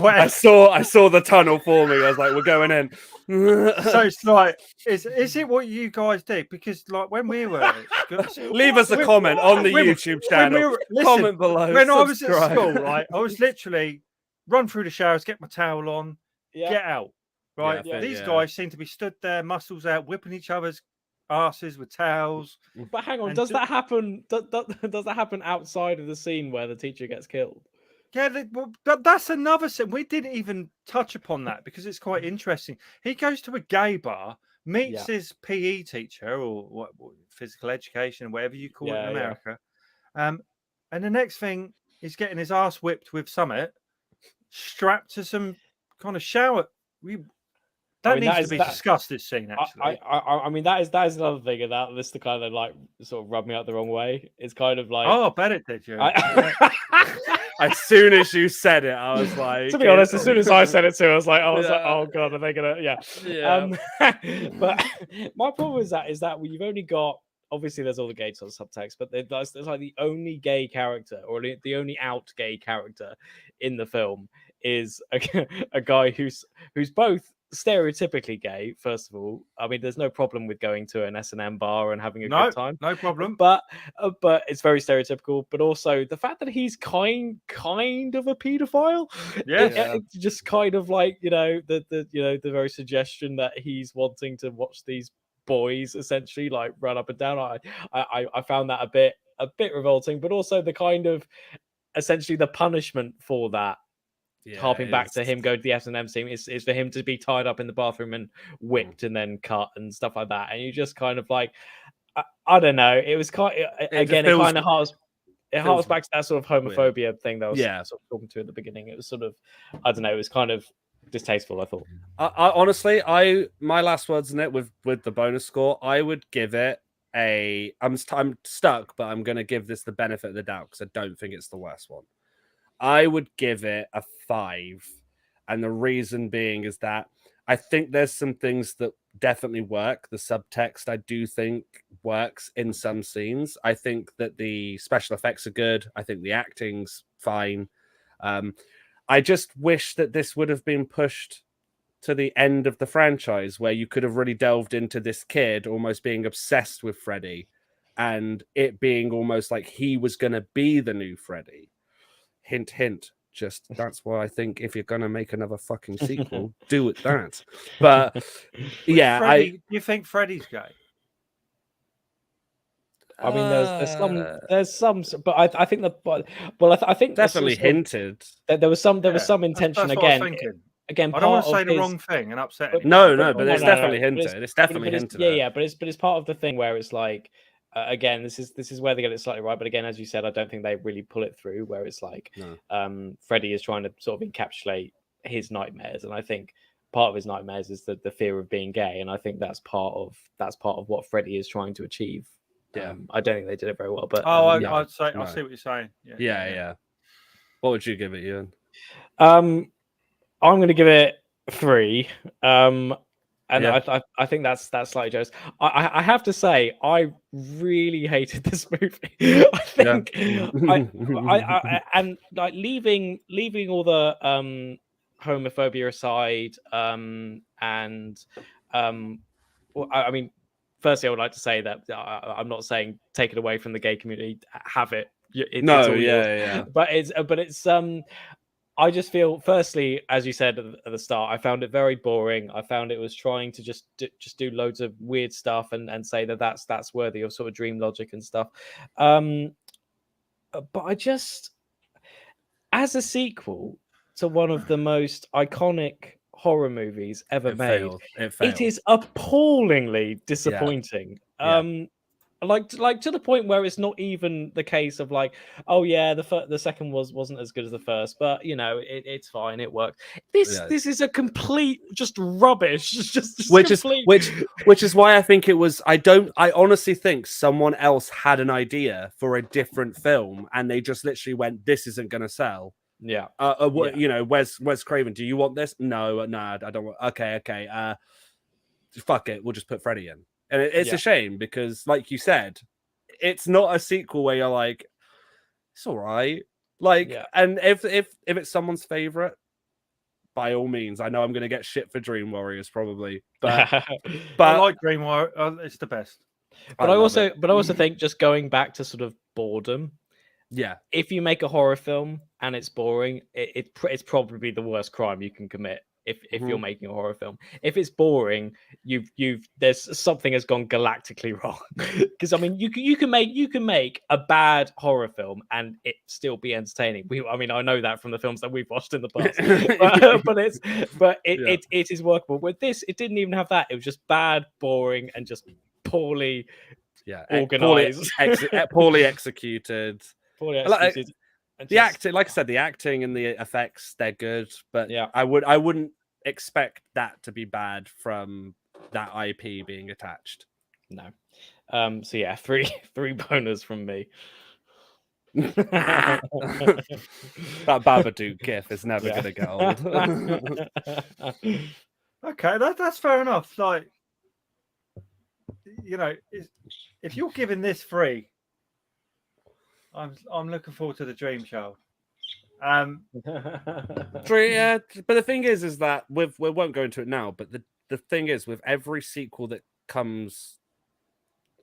whatever. I saw the tunnel forming. I was like, we're going in. So it's like, is it what you guys did? Because like when we were at school, leave us a comment on the YouTube channel. Comment below. When I was at school, right, I was literally run through the showers, get my towel on, get out. Right, these guys seem to be stood there, muscles out, whipping each other's asses with towels. But hang on, does that happen? Does that happen outside of the scene where the teacher gets killed? Yeah, but that's another scene. We didn't even touch upon that because it's quite interesting. He goes to a gay bar, meets his PE teacher or what physical education, whatever you call it in America. And the next thing is getting his ass whipped with Summit strapped to some kind of shower. That needs to be discussed. This scene, actually. I mean, that is another thing, and that this to kind of like sort of rub me out the wrong way. It's kind of like, I bet it did, you. As soon as you said it, I was like, to be honest, as soon as I said it too, I was like, oh god, are they gonna? But my problem is that you've only got, obviously there's all the gay sort of subtext, but there's like the only gay character or the only out gay character in the film is a guy who's both stereotypically gay. First of all, I mean, there's no problem with going to an S&M bar and having a good time, no problem. But it's very stereotypical. But also the fact that he's kind of a pedophile, it's just kind of like the very suggestion that he's wanting to watch these boys essentially like run up and down. I found that a bit revolting, but also the kind of essentially the punishment for that. Harping back to him going to the S&M scene is for him to be tied up in the bathroom and whipped and then cut and stuff like that. And you just kind of like, I don't know. It was kind of, it kind of harks back to that sort of homophobia thing that I was sort of talking to at the beginning. It was sort of, I don't know, it was kind of distasteful, I thought. I honestly, my last words in it with the bonus score, I would give it I'm stuck, but I'm going to give this the benefit of the doubt because I don't think it's the worst one. I would give it a 5. And the reason being is that I think there's some things that definitely work. The subtext, I do think, works in some scenes. I think that the special effects are good. I think the acting's fine. I just wish that this would have been pushed to the end of the franchise where you could have really delved into this kid almost being obsessed with Freddy and it being almost like he was going to be the new Freddy. Hint, hint. Just that's why I think if you're gonna make another fucking sequel, do it that. But yeah, Freddy, you think Freddy's gay? I mean, there's some, but I think I think definitely hinted. There was some intention again. I don't want to say the wrong thing and upset him. No, but it's definitely hinted. It's definitely hinted. But it's part of the thing where it's like. Again, this is where they get it slightly right, but again, as you said, I don't think they really pull it through. Where it's like, Freddy is trying to sort of encapsulate his nightmares, and I think part of his nightmares is the fear of being gay, and I think that's part of what Freddy is trying to achieve. I don't think they did it very well, but I see what you're saying. Yeah. What would you give it, Ewan? I'm going to give it 3. And I think that's slightly jealous. I have to say, I really hated this movie. I think I and like leaving all the homophobia aside, I mean, firstly, I would like to say that I'm not saying take it away from the gay community. Have it. But it's I just feel, firstly, as you said at the start, I found it very boring. I found it was trying to just do loads of weird stuff and say that's worthy of sort of dream logic and stuff. But I just, as a sequel to one of the most iconic horror movies ever made, it is appallingly disappointing. Like to the point where it's not even the case of like, oh yeah, the second wasn't as good as the first, but it's fine, it worked. This is a complete just rubbish, which is why I think it was. I honestly think someone else had an idea for a different film, and they just literally went, "This isn't going to sell. Yeah. You know, Wes Craven, do you want this? No, I don't want. Okay. Fuck it, we'll just put Freddy in. And it's a shame because, like you said, it's not a sequel where you're like, it's all right. Like, and if it's someone's favorite, by all means, I know I'm going to get shit for Dream Warriors probably, but I like Dream Warriors. It's the best. But I also think, just going back to sort of boredom. Yeah. If you make a horror film and it's boring, it's probably the worst crime you can commit. If you're making a horror film, if it's boring, there's something has gone galactically wrong. Because I mean, you can make a bad horror film and it still be entertaining. I know that from the films that we've watched in the past, but it is workable. With this, it didn't even have that. It was just bad, boring, and just poorly organized, poorly executed. The just, acting, like I said, the acting and the effects, they're good, but I wouldn't expect that to be bad from that IP being attached. No. So yeah, three boners from me. That Babadook gif is never gonna get old. Okay, that's fair enough. Like, you know, if you're giving this 3, I'm looking forward to the Dream Show. But the thing is that we won't go into it now. But the thing is, with every sequel that comes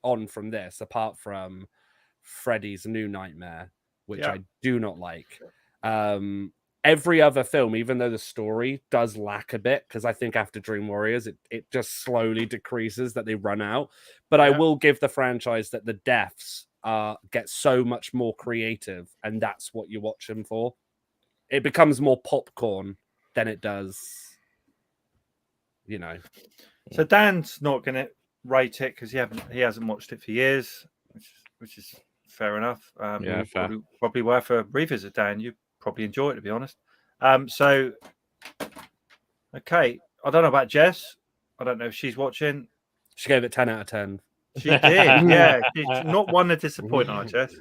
on from this, apart from Freddy's New Nightmare, which I do not like, every other film, even though the story does lack a bit, because I think after Dream Warriors, it just slowly decreases, that they run out. But I will give the franchise that the deaths get so much more creative, and that's what you watch them for. It becomes more popcorn than it does, you know. So Dan's not going to rate it because he hasn't watched it for years, which is fair enough. Fair. Probably worth a revisit, Dan. You probably enjoy it, to be honest. So okay, I don't know about Jess. I don't know if she's watching. She gave it 10 out of 10. She did, yeah. She's not one to disappoint, I Jess.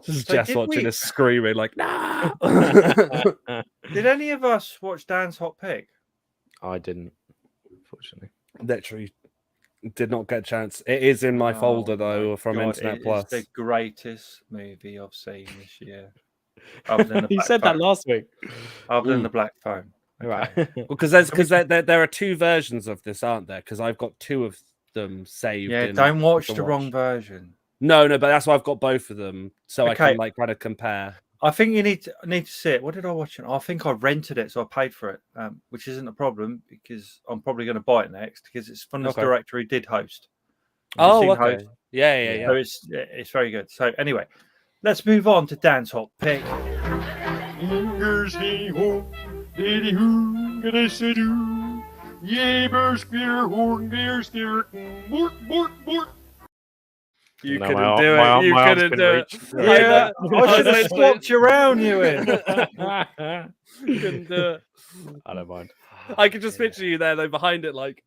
So Jess watching us screaming like, nah. Did any of us watch Dan's Hot Pick? I didn't, unfortunately. Literally did not get a chance. It is in my folder though, from Internet Plus. It's the greatest movie I've seen this year. Other than the you said that last week. Other than the Black Phone. Right. Because there are 2 versions of this, aren't there? Because I've got 2 of them saved. Yeah, don't watch the wrong version. No, but that's why I've got both of them, so I can kind of compare. I think you need to see it. What did I watch? I think I rented it, so I paid for it, which isn't a problem because I'm probably going to buy it next because it's from this director who did host. Oh, okay. Host. Yeah. So it's very good. So anyway, let's move on to Dan's Hot Pick. You couldn't do it. You couldn't do it. Yeah, I should have swapped you around, you in. Couldn't do it. I don't mind. I can just picture you there, though, behind it, like.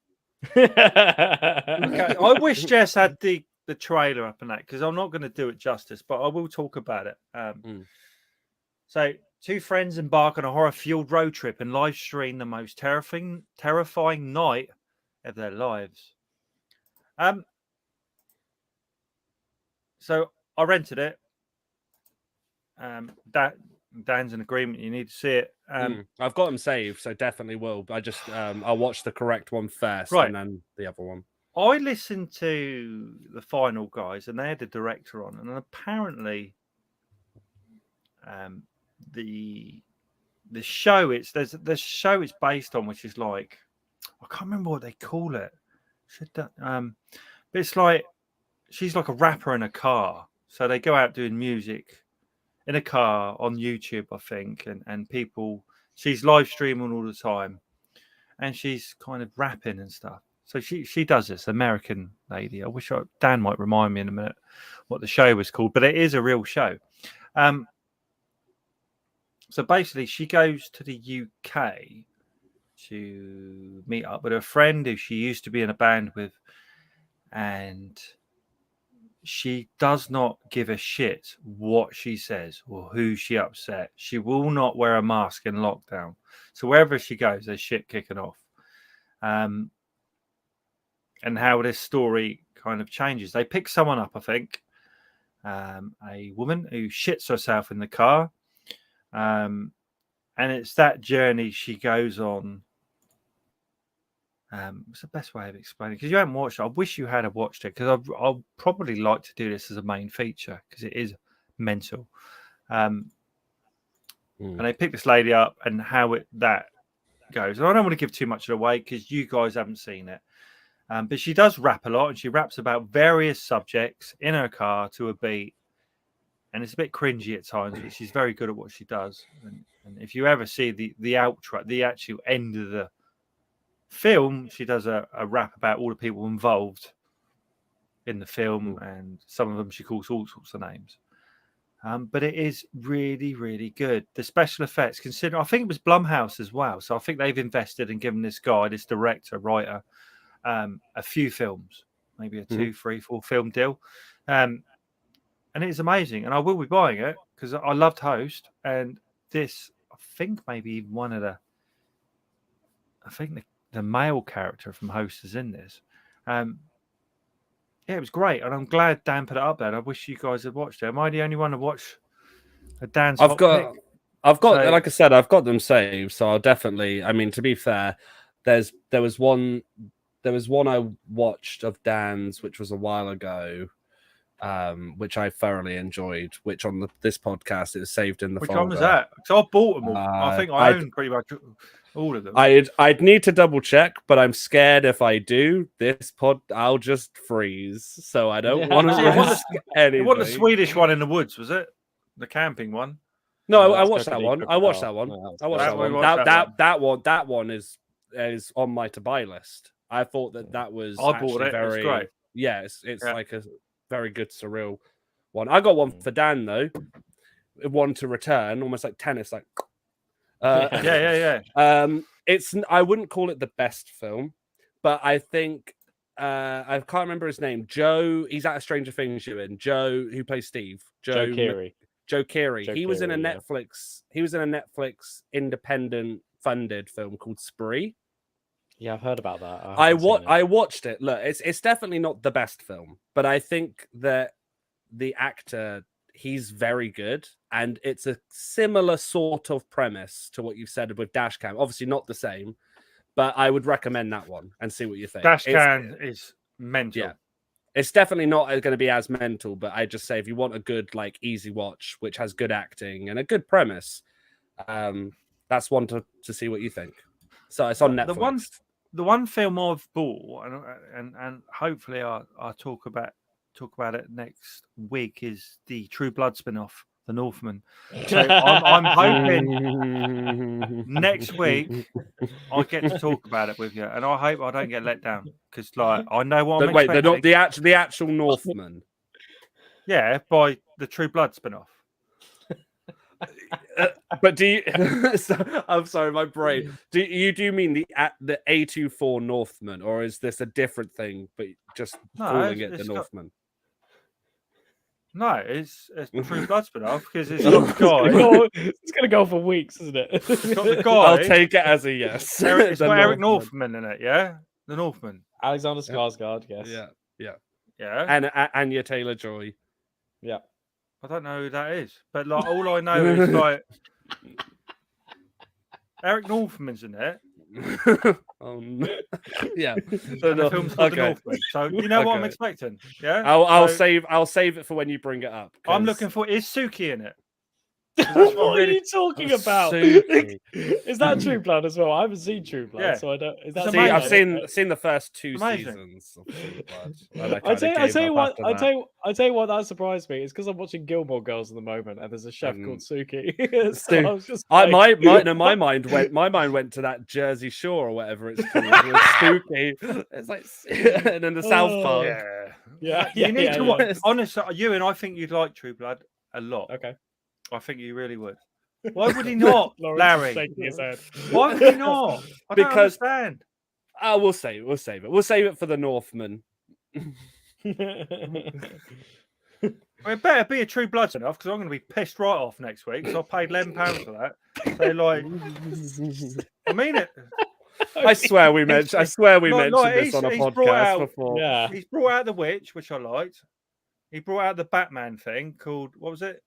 Okay. I wish Jess had the trailer up and that because I'm not going to do it justice, but I will talk about it. So, 2 friends embark on a horror-fueled road trip and live stream the most terrifying night of their lives. So I rented it. Dan's in agreement. You need to see it. I've got them saved, so definitely will. I just I'll watch the correct one first, and then the other one. I listened to the final guys, and they had a director on, and apparently, the show the show it's based on, which is like I can't remember what they call it. But it's like. She's like a rapper in a car. So they go out doing music in a car on YouTube, I think. And people, she's live streaming all the time. And she's kind of rapping and stuff. So she does this, American lady. I wish Dan might remind me in a minute what the show was called. But it is a real show. So basically, she goes to the UK to meet up with her friend who she used to be in a band with. And she does not give a shit what she says or who she upset. She will not wear a mask in lockdown. So wherever she goes, there's shit kicking off. And how this story kind of changes. They pick someone up, I think, a woman who shits herself in the car. And it's that journey she goes on. What's the best way of explaining? Because you haven't watched it. I wish you had watched it, because I'll probably like to do this as a main feature, because it is mental. And they pick this lady up and how that goes. And I don't want to give too much of it away because you guys haven't seen it. But she does rap a lot, and she raps about various subjects in her car to a beat. And it's a bit cringy at times, but she's very good at what she does. And if you ever see the outro, the actual end of the film, she does a rap about all the people involved in the film, and some of them she calls all sorts of names. But it is really, really good. The special effects, considering I think it was Blumhouse as well, so I think they've invested and given this guy, this director, writer, a few films, maybe a 2, 3, 4 film deal. And it is amazing, and I will be buying it because I loved Host, and this, I think maybe even one of the, I think the male character from Host is in this. Yeah, it was great, and I'm glad Dan put it up there. And I wish you guys had watched it. Am I the only one to watch a Dan's? I've got, so, like I said, I've got them saved, so I'll definitely. I mean, to be fair, there was one I watched of Dan's, which was a while ago, which I thoroughly enjoyed. Which on this podcast it was saved in the which folder. one was that? So I bought them all. I think I own pretty much all of them. I'd need to double check, but I'm scared if I do this I'll just freeze. So I don't want to risk anything. It wasn't the Swedish one in the woods, was it? The camping one. No, I watched that one. I watched that one. That one is on my to buy list. I thought that was. I bought it. Very, it's great. Yeah, it's like a very good surreal one. I got one for Dan though. One to return, almost like tennis, like. Yeah. I wouldn't call it the best film, but I think I can't remember his name. Joe, he's at a Stranger Things you in. Joe, who plays Steve. Joe Keery. He was in a Netflix. He was in a Netflix independent funded film called Spree. Yeah, I've heard about that. I watched it. Look, it's definitely not the best film, but I think that the actor, he's very good, and it's a similar sort of premise to what you've said with Dashcam. Obviously not the same, but I would recommend that one and see what you think. Dashcam is mental. Yeah, it's definitely not going to be as mental, but I just say if you want a good, like, easy watch, which has good acting and a good premise, that's one to see what you think. So it's on Netflix. The one film I've bought, and hopefully I'll talk about it next week, is the True Blood spin-off, The Northman. So I'm hoping next week I get to talk about it with you, and I hope I don't get let down, because like I know what I'm expecting. Wait, they're not the actual Northman. Yeah, by the True Blood spin-off. But do you? I'm sorry, my brain. Do you mean the A24 Northman, or is this a different thing? But just calling it the Northman. No, it's True Blood spin-off because it's got the guy. It's going to go for weeks, isn't it? It's got the guy. I'll take it as a yes. It's got Eric Northman in it, yeah? The Northman. Alexander Skarsgård, yes. Yeah. And Anya Taylor-Joy. Yeah. I don't know who that is, but like all I know is like Eric Northman's in it. Yeah. The film's called The Northman. So you know what I'm expecting. Yeah. I'll save it for when you bring it up. I'm looking for, is Suki in it? What are you talking about? Is that True Blood as well? I haven't seen True Blood, so I don't. Is that I've seen the first 2 seasons of True Blood. I tell you what that surprised me is because I'm watching Gilmore Girls at the moment, and there's a chef called Suki. So I was just like... my mind went to that Jersey Shore or whatever it's called. Spooky. It's like, and then the South Park. Yeah. You need to watch. Honestly, I think you'd like True Blood a lot. Okay. I think you really would. Why would he not, Larry? Why would he not? I don't understand. We'll save it. We'll save it for the Northman. Well, it better be a True Bloods enough because I'm going to be pissed right off next week because I paid £11 for that. So, like, I mean it. I swear we mentioned. I swear we mentioned this on a he's brought podcast out, before. Yeah. He's brought out The Witch, which I liked. He brought out the Batman thing called, what was it?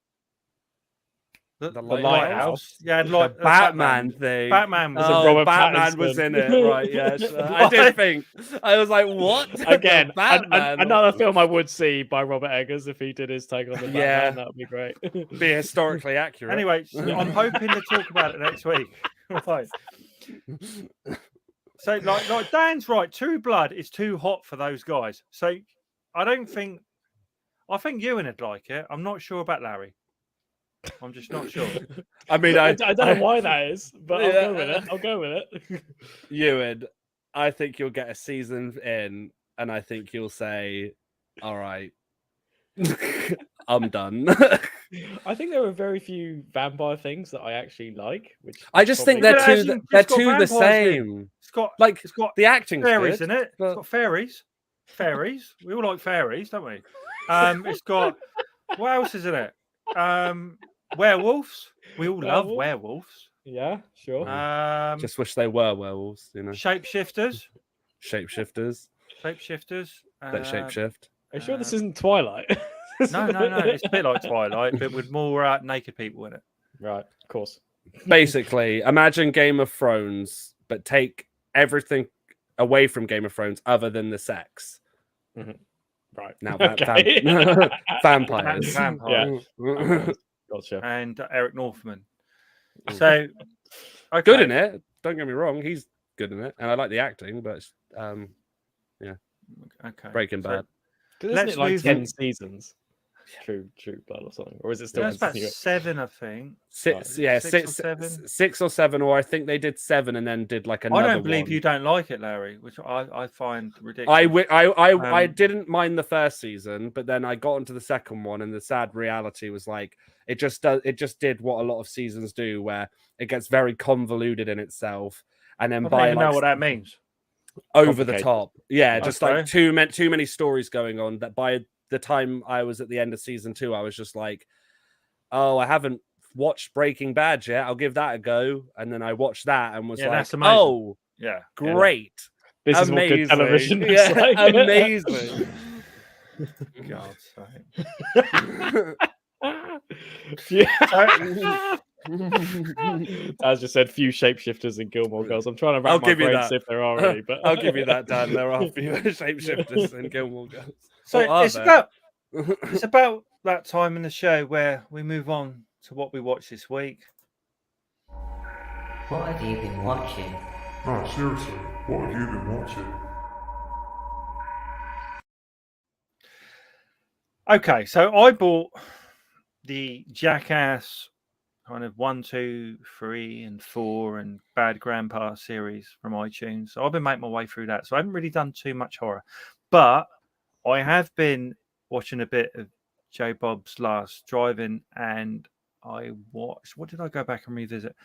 The Lighthouse. Yeah, The Batman thing. Batman was Oh, Batman was in it, right? Yeah, I did think. I was like, "What?" Again, Batman. another film I would see by Robert Eggers if he did his take on the Batman. Yeah. That would be great. Be historically accurate. Anyway, I'm hoping to talk about it next week. Right. So, like Dan's right. True Blood is too hot for those guys. So, I think Ewan would like it. I'm not sure about Larry. I'm just not sure. I mean, I don't know why that is, but I'll go with it. I'll go with it. Ewan, I think you'll get a season in, and I think you'll say, "All right, I'm done." I think there are very few vampire things that I actually like. Which I just think But they're as too. in, They're it's got too the vampires in it. same. It's got Like the acting's fairies good, in it. but- It's got fairies. Fairies. We all like fairies, don't we? It's got what else is in it? Werewolves. We all love werewolves. Yeah, sure. Just wish they were werewolves, you know. Shapeshifters. Shapeshifters Shapeshifters. that shapeshift. Are you sure this isn't Twilight? No. It's a bit like Twilight, but with more naked people in it. Right, of course. Basically, imagine Game of Thrones, but take everything away from Game of Thrones other than the sex. Mm-hmm. Right. Now, Okay. vampires. Vampires. Gotcha. And Eric Northman. So, okay. Good in it. Don't get me wrong. He's good in it. And I like the acting, but yeah. Okay. Breaking Bad. Isn't Let's it like move 10 on. seasons? True Blood or something? Or is it still That's about continuing? 7, I think. Six or 7. 6 or 7, or I think they did 7 and then did like another I don't believe one. you don't like it, Larry, which I find ridiculous. I didn't mind the first season, but then I got into the second one, and the sad reality was like it just did what a lot of seasons do, where it gets very convoluted in itself, and then I don't even know what that means. over the top. Yeah, just Okay. like too many stories going on that by the time I was at the end of season 2, I was just like, oh, I haven't watched Breaking Bad yet. I'll give that a go. And then I watched that and was Yeah, like, that's amazing. oh, Yeah. great. This is what good Amazing. television is Yeah, like. amazing. God's sake. Yeah. As just said, few shapeshifters in Gilmore Girls. I'm trying to I'll wrap my give you brain that. see if there are any, but I'll give you that, Dan. There are a few shapeshifters in Gilmore Girls. So Or are it's there? about that time in the show where we move on to what we watched this week. What have you been watching? No, seriously, what have you been watching? Okay, so I bought the Jackass kind of 1, 2, 3, and 4 and Bad Grandpa series from iTunes. So I've been making my way through that. So I haven't really done too much horror, but I have been watching a bit of Joe Bob's Last Driving, and I watched. What did I go back and revisit?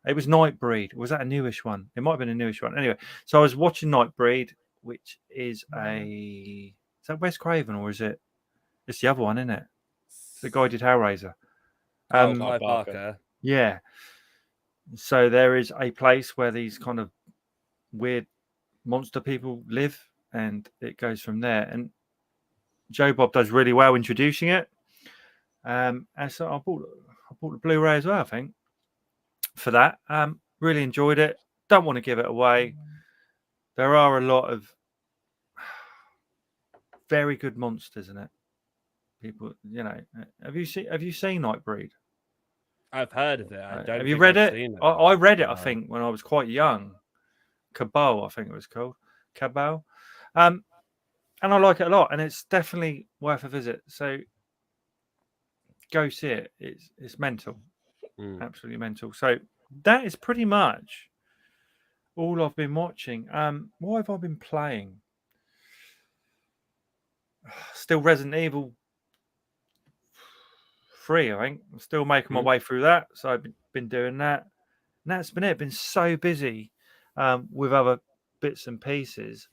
It was Nightbreed. Was that a newish one? It might have been a newish one. Anyway, so I was watching Nightbreed, which is is that Wes Craven or is it? It's the other one, isn't it? The guy who did Hellraiser. Clive Barker. Yeah. So there is a place where these kind of weird monster people live, and it goes from there. And Joe Bob does really well introducing it. And so I bought the Blu-ray as well, I think, for that. Really enjoyed it. Don't want to give it away. There are a lot of very good monsters in it. People, you know, have you seen Nightbreed? I've heard of it. I don't Have you think read I've it? seen it. I read it, I No. think, when I was quite young. Cabal, I think it was called. Cabal. And I like it a lot, and it's definitely worth a visit. So go see it. It's mental. Absolutely mental. So that is pretty much all I've been watching. What have I been playing? Still Resident Evil 3, I think. I'm still making my way through that. So I've been doing that. And that's been it. Been so busy with other bits and pieces.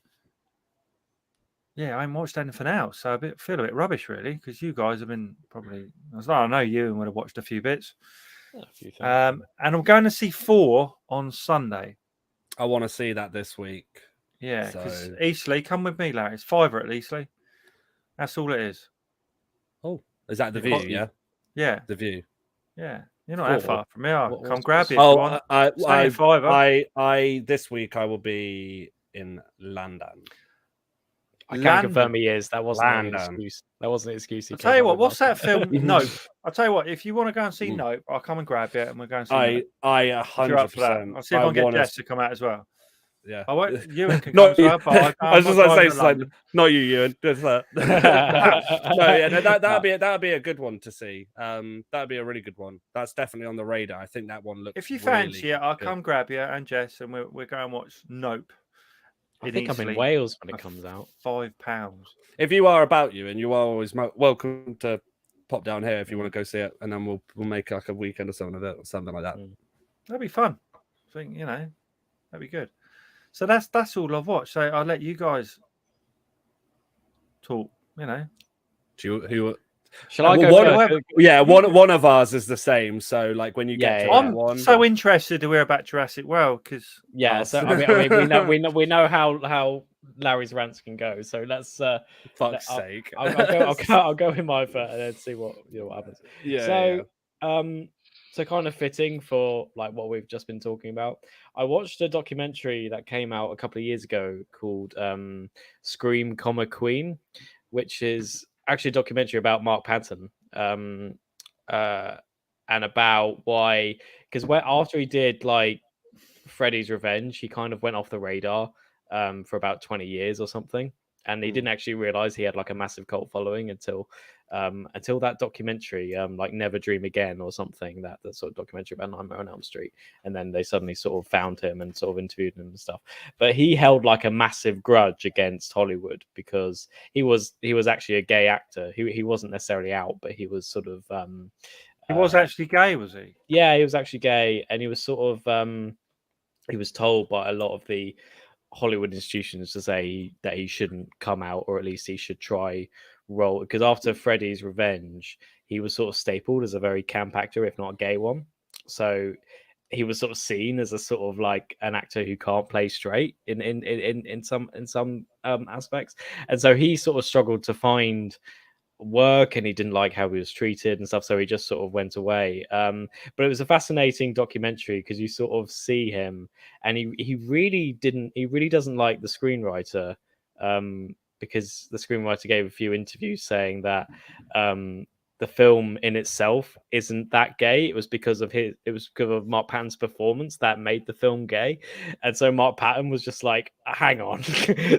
yeah, I haven't watched anything else, so feel a bit rubbish really, because you guys have been probably. I know you and would have watched a few bits. Yeah, a few things. And I'm going to see 4 on Sunday. I want to see that this week. Yeah, because So- Eastleigh, come with me, Larry. It's £5 at Eastleigh. That's all it is. Oh, is that the Yeah. view? Yeah, Yeah, the view. yeah. You're not that Four. far from me. I'll What- come what's- grab what's- you if you want. Stay at £5. I this week I will be in London. I can Landon. confirm he is. That wasn't an Landon. excuse. That wasn't an excuse. I'll tell you what. What's that film? Nope. I'll tell you what. If you want to go and see Mm. Nope, I'll come and grab you, and we'll go and see. Nope. I If you're up for that, 100%. I'll see if I can get wanna- Jess to come out as well. Yeah. I won't. Ewan can come Not as well, but I was just I'm gonna say, driving it's to like, London. not you, Ewan. Just that. That'd be a good one to see. That'd be a really good one. That's definitely on the radar. I think that one looks. If you really fancy it, I'll good. come grab you and Jess, and we'll go and watch Nope. I think I'm in Wales when it comes out. £5. If you are about you, and you are always welcome to pop down here if you want to go see it, and then we'll make like a weekend or something of it, or something like that. That'd be fun. I think that'd be good. So that's all I've watched. So I'll let you guys talk. Shall I go one, first? yeah, one of ours is the same. So like when you get to that I'm one, so interested to hear about Jurassic World because So I mean, we know how Larry's rants can go. So let's fuck's sake, I'll go in my first and then see what happens. Yeah. So kind of fitting for like what we've just been talking about. I watched a documentary that came out a couple of years ago called Scream, Queen, which is actually a documentary about Mark Patton and about why, because after he did like Freddy's Revenge, he kind of went off the radar for about 20 years or something, and he didn't actually realize he had like a massive cult following until that documentary, like Never Dream Again or something, that sort of documentary about Nightmare on Elm Street, and then they suddenly sort of found him and sort of interviewed him and stuff. But he held like a massive grudge against Hollywood because he was actually a gay actor. He wasn't necessarily out, but he was sort of he was actually gay, was he? Yeah, he was actually gay, and he was sort of he was told by a lot of the Hollywood institutions to say that he shouldn't come out, or at least he should try role, because after Freddy's Revenge he was sort of stapled as a very camp actor, if not a gay one. So he was sort of seen as a sort of like an actor who can't play straight in some aspects, and so he sort of struggled to find work, and he didn't like how he was treated and stuff, so he just sort of went away. But it was a fascinating documentary because you sort of see him, and he really doesn't like the screenwriter, because the screenwriter gave a few interviews saying that the film in itself isn't that gay. It was because of Mark Patton's performance that made the film gay. And so Mark Patton was just like, hang on,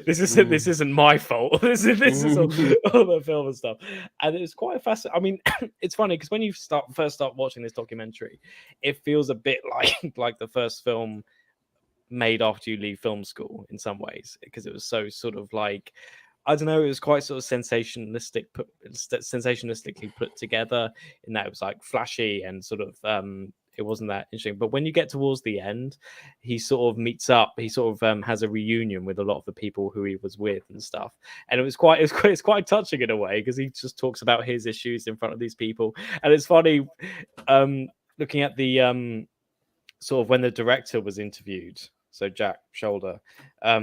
this isn't my fault. This is all the film and stuff. And it was quite fascinating. I mean, it's funny because when you first start watching this documentary, it feels a bit like the first film made after you leave film school in some ways, because it was so sort of like, I don't know, it was quite sort of sensationalistically put together, in that it was like flashy and sort of it wasn't that interesting. But when you get towards the end, he sort of meets up, he sort of has a reunion with a lot of the people who he was with and stuff, and it's quite touching in a way, because he just talks about his issues in front of these people. And it's funny looking at the sort of when the director was interviewed, so Jack Shoulder,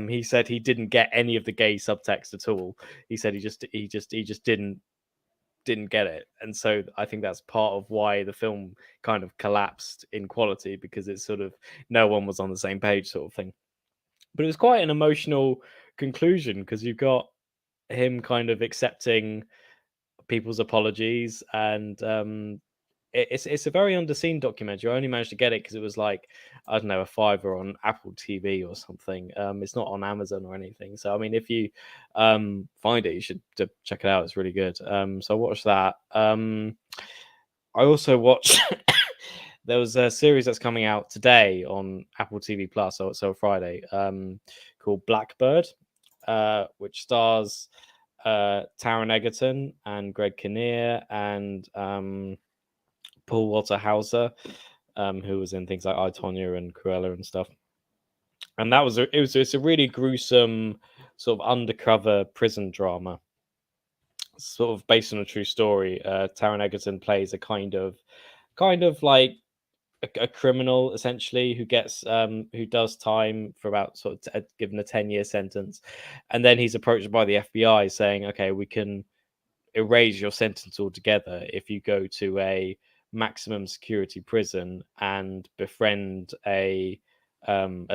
he said he didn't get any of the gay subtext at all. He said he just didn't get it, and so I think that's part of why the film kind of collapsed in quality, because it's sort of no one was on the same page, sort of thing. But it was quite an emotional conclusion, because you've got him kind of accepting people's apologies, and it's a very underseen documentary. I only managed to get it because it was like, I don't know, a $5 on Apple TV or something. It's not on Amazon or anything. So I mean, if you find it, you should check it out. It's really good. So I watched that. I also watched there was a series that's coming out today on Apple TV Plus, so Friday, called Blackbird, which stars Taron Egerton and Greg Kinnear and Paul Walter Hauser, who was in things like I, Tonya and Cruella and stuff. And it's a really gruesome sort of undercover prison drama, sort of based on a true story. Taron Egerton plays a kind of like a criminal essentially who gets who does time for about sort of given a 10-year sentence, and then he's approached by the FBI saying, okay, we can erase your sentence altogether if you go to a maximum security prison and befriend a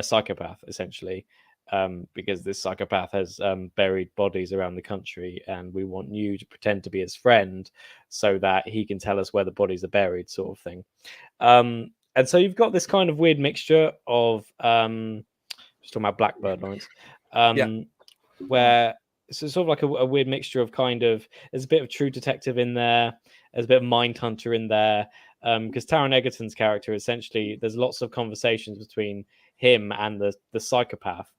psychopath essentially, because this psychopath has buried bodies around the country, and we want you to pretend to be his friend so that he can tell us where the bodies are buried, sort of thing. And so you've got this kind of weird mixture of just talking about Blackbird, Lawrence, where it's sort of like a weird mixture of kind of, there's a bit of True Detective in there, there's a bit of Mindhunter in there, because Taron Egerton's character, essentially, there's lots of conversations between him and the psychopath.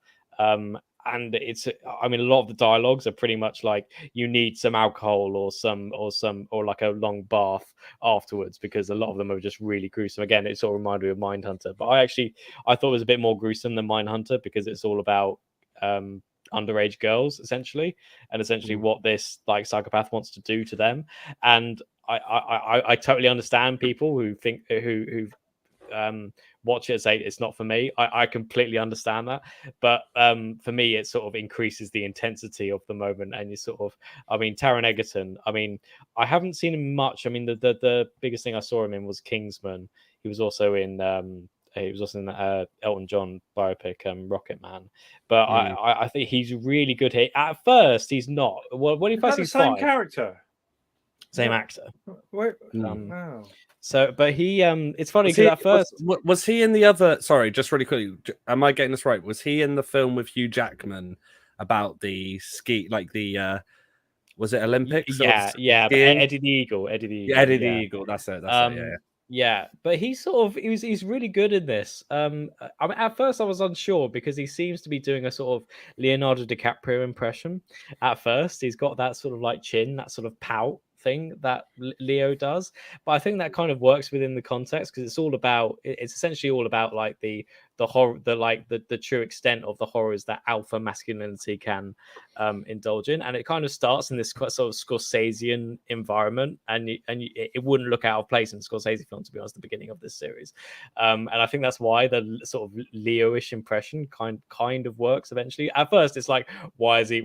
And it's, I mean, a lot of the dialogues are pretty much like, you need some alcohol or like a long bath afterwards, because a lot of them are just really gruesome. Again, it sort of reminded me of Mindhunter, but I thought it was a bit more gruesome than Mindhunter, because it's all about underage girls essentially, and essentially what this like psychopath wants to do to them. And I totally understand people who think who watch it and say it's not for me. I completely understand that, but for me it sort of increases the intensity of the moment. And you sort of, I mean, Taron Egerton, I mean, I haven't seen him much. I mean, the biggest thing I saw him in was Kingsman. He was also in Elton John biopic, Rocket Man. But I think he's really good here. At first, he's not. Well, when he first, he's the same fine. character, Same actor. Wait, wow. So, but he, it's funny because at first, was he in the other? Sorry, just really quickly, am I getting this right? Was he in the film with Hugh Jackman about the ski, like the was it Olympics? Yeah. Eddie the Eagle. Eddie the Eagle. That's it. Yeah, but he's really good in this. I mean, at first I was unsure because he seems to be doing a sort of Leonardo DiCaprio impression. At first, he's got that sort of like chin, that sort of pout thing that Leo does, but I think that kind of works within the context, because it's essentially all about like the horror, the true extent of the horrors that alpha masculinity can indulge in. And it kind of starts in this sort of Scorsesean environment, and it wouldn't look out of place in Scorsese film, to be honest, the beginning of this series. And I think that's why the sort of Leo-ish impression kind of works eventually. At first it's like, why is he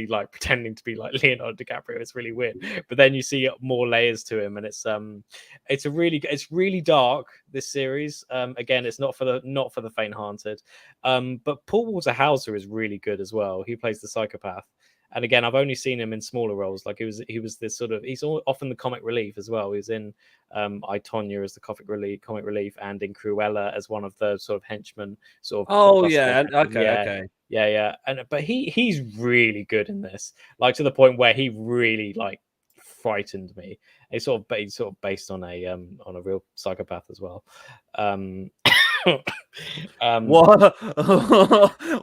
like pretending to be like Leonardo DiCaprio? It's really weird. But then you see more layers to him, and it's really dark, this series. Again, it's not for the faint-hearted. But Paul Walter Hauser is really good as well. He plays the psychopath. And again, I've only seen him in smaller roles. Like he was this sort of, he's often the comic relief as well. He was in I, Tonya as the comic relief, and in Cruella as one of the sort of henchmen. Sort of. Oh yeah, okay. Yeah. But he's really good in this. Like to the point where he really like frightened me. He's sort of based on a real psychopath as well. What?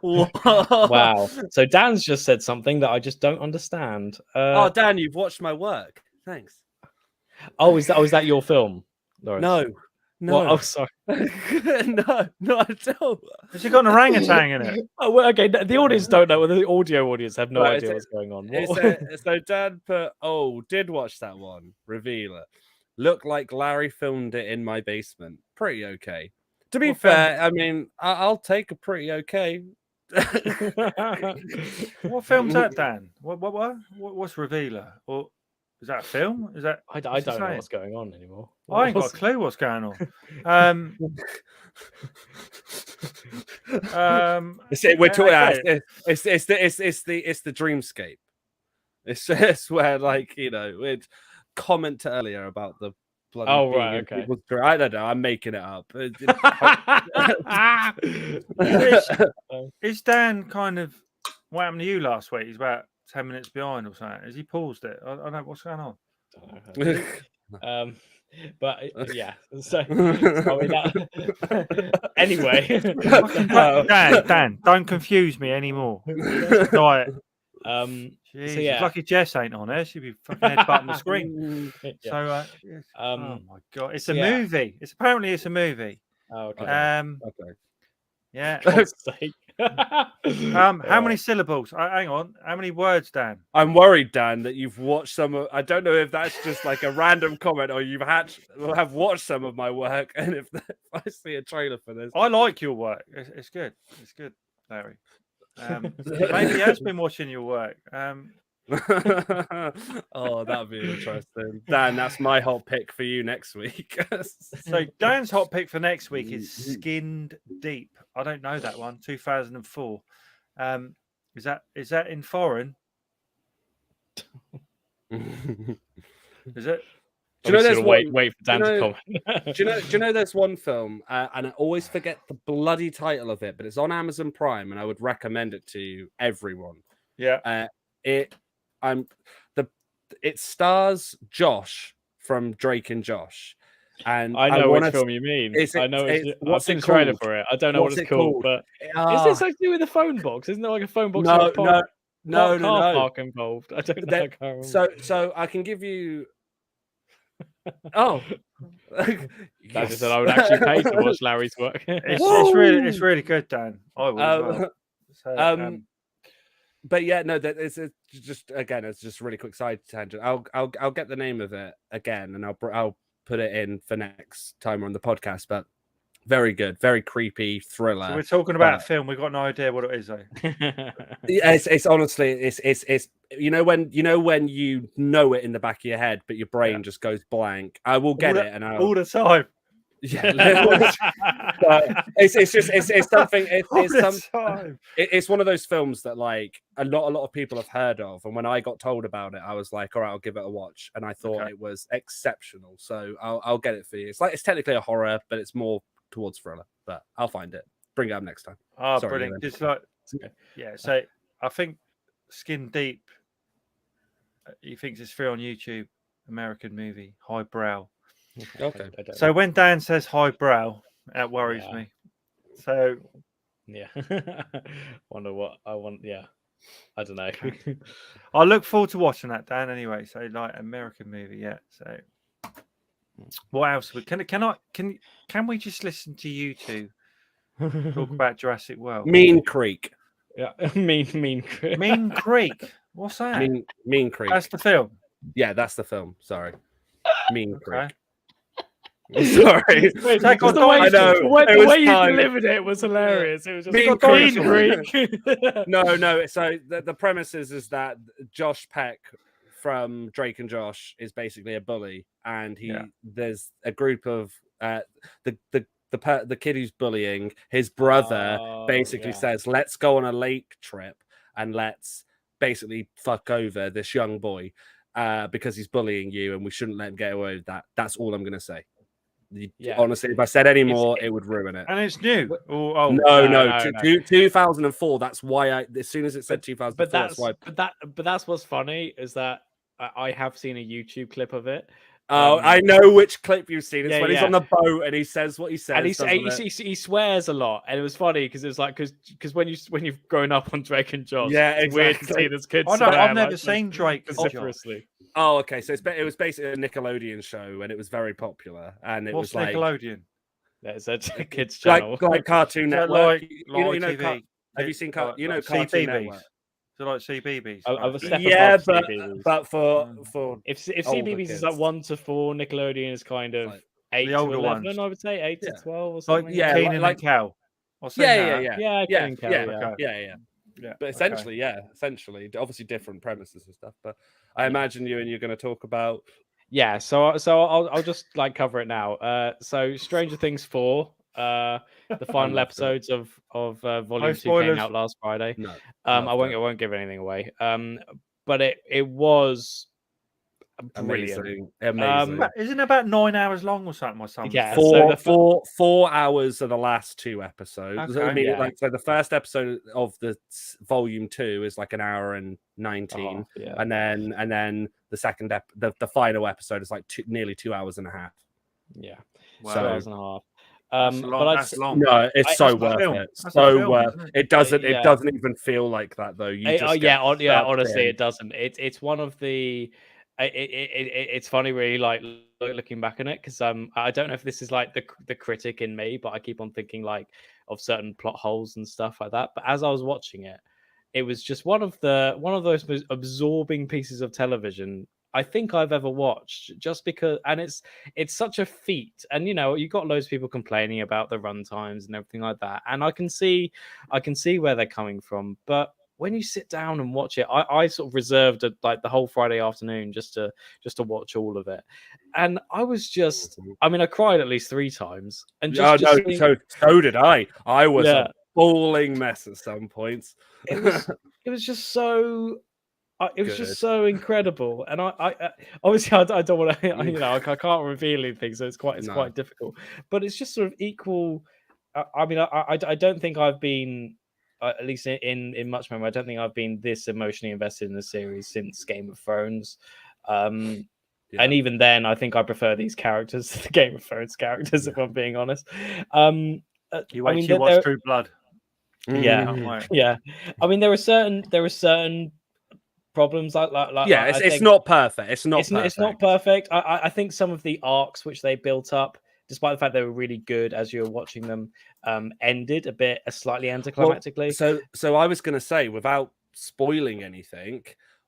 Wow. So Dan's just said something that I just don't understand. Oh, Dan, you've watched my work. Thanks. Oh, is that your film, Lawrence? No. Well, oh, sorry. no, not at all. Has he got an orangutan in it? Oh, well, okay. The audience don't know. The audio audience have no idea what's going on. So Dan put, did watch that one. Reveal it. Looked like Larry filmed it in my basement. Pretty okay. To be fair, I mean, I'll take a pretty okay. What film's that, Dan? What's Revealer? Or is that a film? Is that? I don't know what's going on anymore. I ain't got a clue what's going on. We're talking. It's the dreamscape. It's where, like, we'd comment earlier about the. Oh right, okay. I don't know. I'm making it up. Is Dan kind of what happened to you last week? He's about 10 minutes behind or something. Has he paused it? I don't know what's going on. But yeah. So anyway, Dan, don't confuse me anymore. Diet. Jeez, so yeah. Lucky Jess ain't on there. She'd be fucking headbutting the screen. So, yes. Oh my god, it's a movie. It's a movie. Oh, okay. Okay. Yeah. How many syllables? Hang on. How many words, Dan? I'm worried, Dan, that you've watched some of. I don't know if that's just like a random comment or you have watched some of my work. And if I see a trailer for this, I like your work. It's good. It's good, Larry. Maybe he has been watching your work. Oh, that'd be interesting. Dan, that's my hot pick for you next week. So Dan's hot pick for next week is Skinned Deep. I don't know that one. 2004. Is that in foreign? Is it? Do you know there's one, wait for Dan to comment. do you know there's one film, and I always forget the bloody title of it, but it's on Amazon Prime, and I would recommend it to everyone. Yeah. It stars Josh from Drake and Josh, and I know which film you mean. I've seen the trailer for it. I don't know what it's called, but is this something to do with the phone box? Isn't there like a phone box? No, car park involved. I don't know. I can't remember. So I can give you. Oh, I just said I would actually pay to watch Larry's work. It's really good, Dan. I will. But yeah, no, it's just a really quick side tangent. I'll get the name of it again, and I'll put it in for next time on the podcast. But very good, very creepy thriller. So we're talking about a film. We've got no idea what it is, though. It's honestly, it's when you know it in the back of your head, but your brain just goes blank. I will get it, and all the time. Yeah, but it's something. It's one of those films that like a lot of people have heard of, and when I got told about it, I was like, all right, I'll give it a watch, and I thought it was exceptional. So I'll get it for you. It's technically a horror, but it's more towards thriller. But I'll find it. Bring it up next time. Oh, brilliant! Just like So I think Skin Deep. He thinks it's free on YouTube. American movie, highbrow. Okay. So when Dan says highbrow, that worries me. So yeah, wonder what I want. Yeah, I don't know. I look forward to watching that, Dan. Anyway, so like American movie, yeah. So what else? Can we just listen to you two talk about Jurassic World? Mean Creek. Yeah, Mean Creek. Mean Creek. What's that? Mean Creek. That's the film. Yeah, that's the film. Sorry, Mean Creek. Okay. Sorry. The way you delivered it was hilarious. It was just Mean Creek. No. So the premise is that Josh Peck from Drake and Josh is basically a bully, and there's a group of the kid who's bullying his brother basically says, let's go on a lake trip and let's basically fuck over this young boy because he's bullying you, and we shouldn't let him get away with that. That's all I'm going to say. Honestly, if I said any more, it would ruin it. And it's new. No. 2004. That's why as soon as it said 2004, but that's what's funny is that I have seen a YouTube clip of it. I know which clip you've seen. It's when he's on the boat and he says what he says. And he swears a lot, and it was funny because it was like because when you've grown up on Drake and Josh, it's weird to see this kid. Oh no, I've never seen Drake vociferously. Oh, okay. So it was basically a Nickelodeon show, and it was very popular. And it was like Nickelodeon. It's a kids channel, like Cartoon Network. TV. Have you seen Cartoon Network? So like CBeebies. But for if CBeebies is like 1 to 4, Nickelodeon is kind of like 8 to 11. Ones. I would say 8 to 12 or something. Kenan and Kel. Yeah. But essentially, obviously different premises and stuff. But I imagine you're going to talk about. Yeah, so I'll just like cover it now. So Stranger Things 4, the final episodes of Volume 2 came out last Friday. No, I won't give anything away. But it was brilliant. Amazing. Isn't it about 9 hours long or something? Yeah, four hours of the last 2 episodes. Okay. I mean, so the first episode of the Volume 2 is like an hour and 19, and then the second the final episode is like nearly 2 hours and a half. Yeah, wow. 2 hours and a half. That's long. No, it's so worth it. So worth it. It doesn't even feel like that though. Honestly, it doesn't. It's one of the it's funny, really, like looking back on it, because I don't know if this is like the critic in me, but I keep on thinking like of certain plot holes and stuff like that. But as I was watching it, it was just one of those most absorbing pieces of television I think I've ever watched. Just because, and it's such a feat, and you got loads of people complaining about the run times and everything like that, and I can see where they're coming from, but when you sit down and watch it, I sort of reserved like the whole Friday afternoon just to watch all of it, and I was just, I mean, I cried at least 3 times, and no, so did I. I was yeah, a bawling mess at some points. it was just so. It was just so incredible, and I obviously I don't want to, I can't reveal anything, so it's quite difficult. But it's just sort of equal. I mean, I don't think I've been, at least in much memory, I don't think I've been this emotionally invested in the series since Game of Thrones. And even then, I think I prefer these characters to the Game of Thrones characters, if I'm being honest. You wait till you watch True Blood. Yeah, yeah. I mean, there are certain problems like it's not perfect. It's not perfect. I think some of the arcs which they built up, despite the fact they were really good as you were watching them, ended slightly anticlimactically. Well, so I was going to say, without spoiling anything,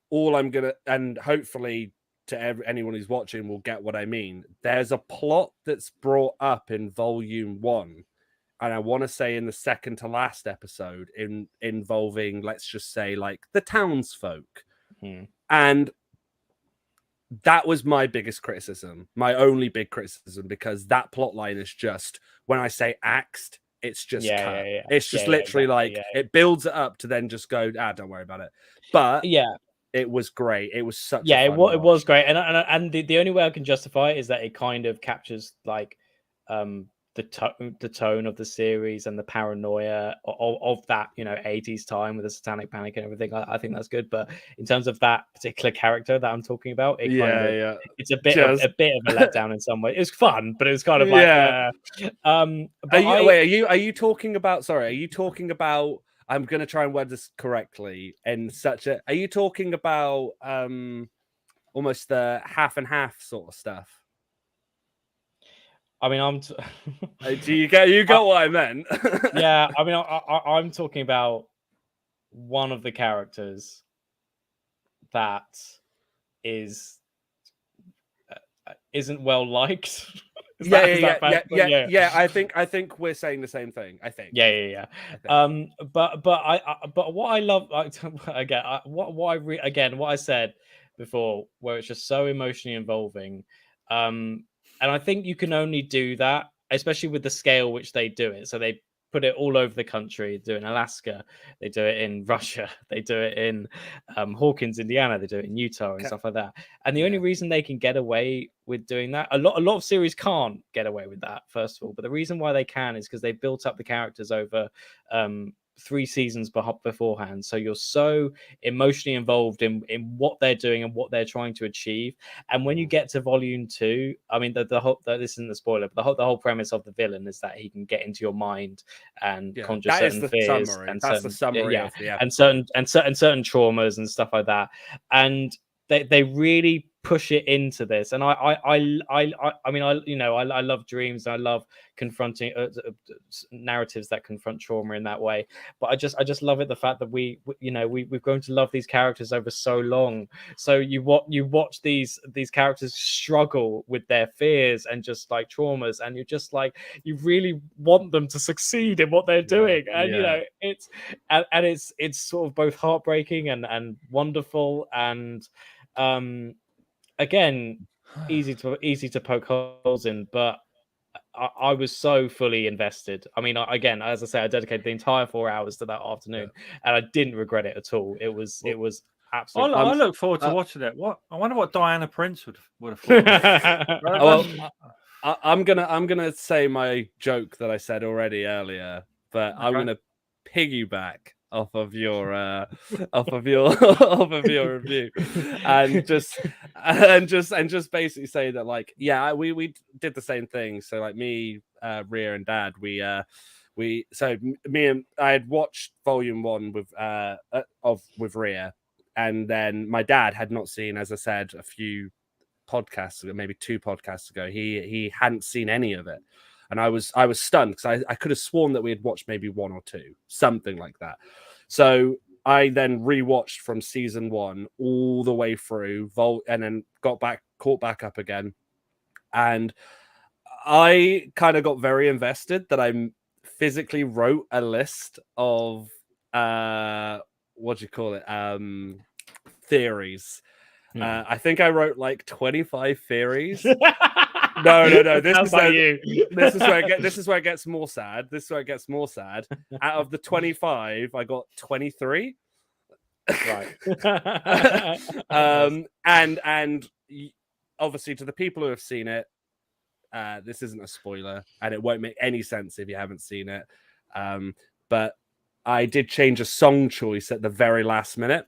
all I'm gonna, and hopefully to anyone who's watching will get what I mean. There's a plot that's brought up in Volume 1, and I want to say in the second to last episode, involving, let's just say, like the townsfolk. And that was my biggest criticism, my only big criticism, because that plot line is just, when I say axed, it's just cut. It's just literally it builds it up to then just go, don't worry about it. But it was great. It was such a fun it was great, and the only way I can justify it is that it kind of captures like the tone of the series and the paranoia of that 80s time with the satanic panic and everything. I think that's good, but in terms of that particular character that I'm talking about, it's a bit of a letdown in some way. It's fun, but it's kind of like are you talking about, sorry, are you talking about, I'm going to try and word this correctly, are you talking about almost the half and half sort of stuff? I mean, do you got what I meant? Yeah, I mean, I'm talking about one of the characters that isn't well liked. Yeah. I think we're saying the same thing. I think. Yeah. But what I love, what I said before, where it's just so emotionally involving. And I think you can only do that, especially with the scale which they do it. So they put it all over the country. They do it in Alaska. They do it in Russia. They do it in Hawkins, Indiana. They do it in Utah and stuff like that. And the only reason they can get away with doing that, a lot of series can't get away with that, first of all. But the reason why they can is because they built up the characters over 3 seasons beforehand, so you're so emotionally involved in what they're doing and what they're trying to achieve. And when you get to Volume 2, I mean, the whole, this isn't the spoiler, but the whole premise of the villain is that he can get into your mind and conjure certain fears, and that's the summary of the episode. and certain traumas and stuff like that. And they really push it into this, and I mean, I love dreams, and I love confronting narratives that confront trauma in that way. But I just love it, the fact that we've grown to love these characters over so long. So you watch these characters struggle with their fears and just like traumas, and you're just like, you really want them to succeed in what they're doing, and it's sort of both heartbreaking and wonderful, and again, easy to poke holes in, but I was so fully invested. I mean, again, as I say, I dedicated the entire 4 hours to that afternoon, and I didn't regret it at all. It was absolutely. I look forward to watching it. I wonder what Diana Prince would have thought. I'm gonna say my joke that I said already earlier, but I'm gonna piggyback off of your review, and just basically say that, like, we did the same thing. So like me, Rhea and Dad, I had watched Volume 1 with Rhea, and then my dad had not seen, as I said, a few podcasts ago, maybe 2 podcasts ago. He hadn't seen any of it, and I was stunned because I could have sworn that we had watched maybe 1 or 2, something like that. So I then rewatched from season 1 all the way through, and then caught back up again, and I kind of got very invested that I physically wrote a list of what do you call it? Theories. I think I wrote like 25 theories. No. This is like you. This is where it gets more sad. Out of the 25, I got 23. Right. And obviously to the people who have seen it, this isn't a spoiler, and it won't make any sense if you haven't seen it. But I did change a song choice at the very last minute,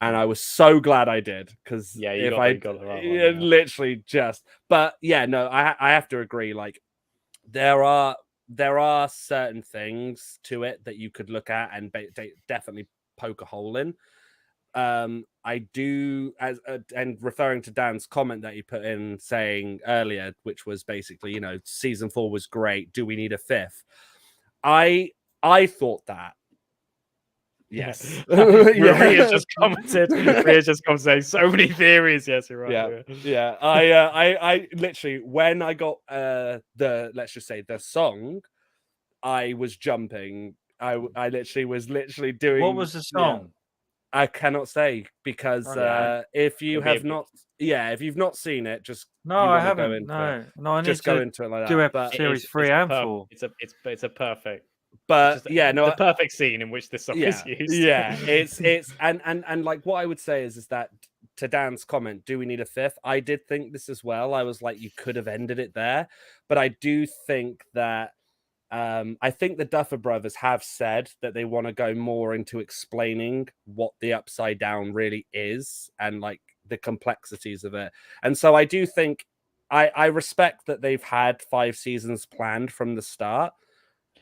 and I was so glad I did, because got the right one, literally just. But yeah, no, I have to agree. Like there are certain things to it that you could look at and definitely poke a hole in. I do, and referring to Dan's comment that he put in saying earlier, which was basically, season 4 was great. Do we need a 5th? I thought that. Yes. Maria's just commented. So many theories. Yes, you're right. Yeah. I literally, when I got let's just say the song, I was jumping. I literally was doing. What was the song? Yeah. I cannot say, because if you've not seen it, just I haven't. No, I need just to go into it like that. Do series 3 and 4. It's a perfect. But the perfect scene in which this song is used. Yeah, it's and like what I would say is that, to Dan's comment, do we need a 5th? I did think this as well. I was like, you could have ended it there, but I do think that. I think the Duffer Brothers have said that they want to go more into explaining what the Upside Down really is and like the complexities of it. And so I do think I respect that they've had 5 seasons planned from the start,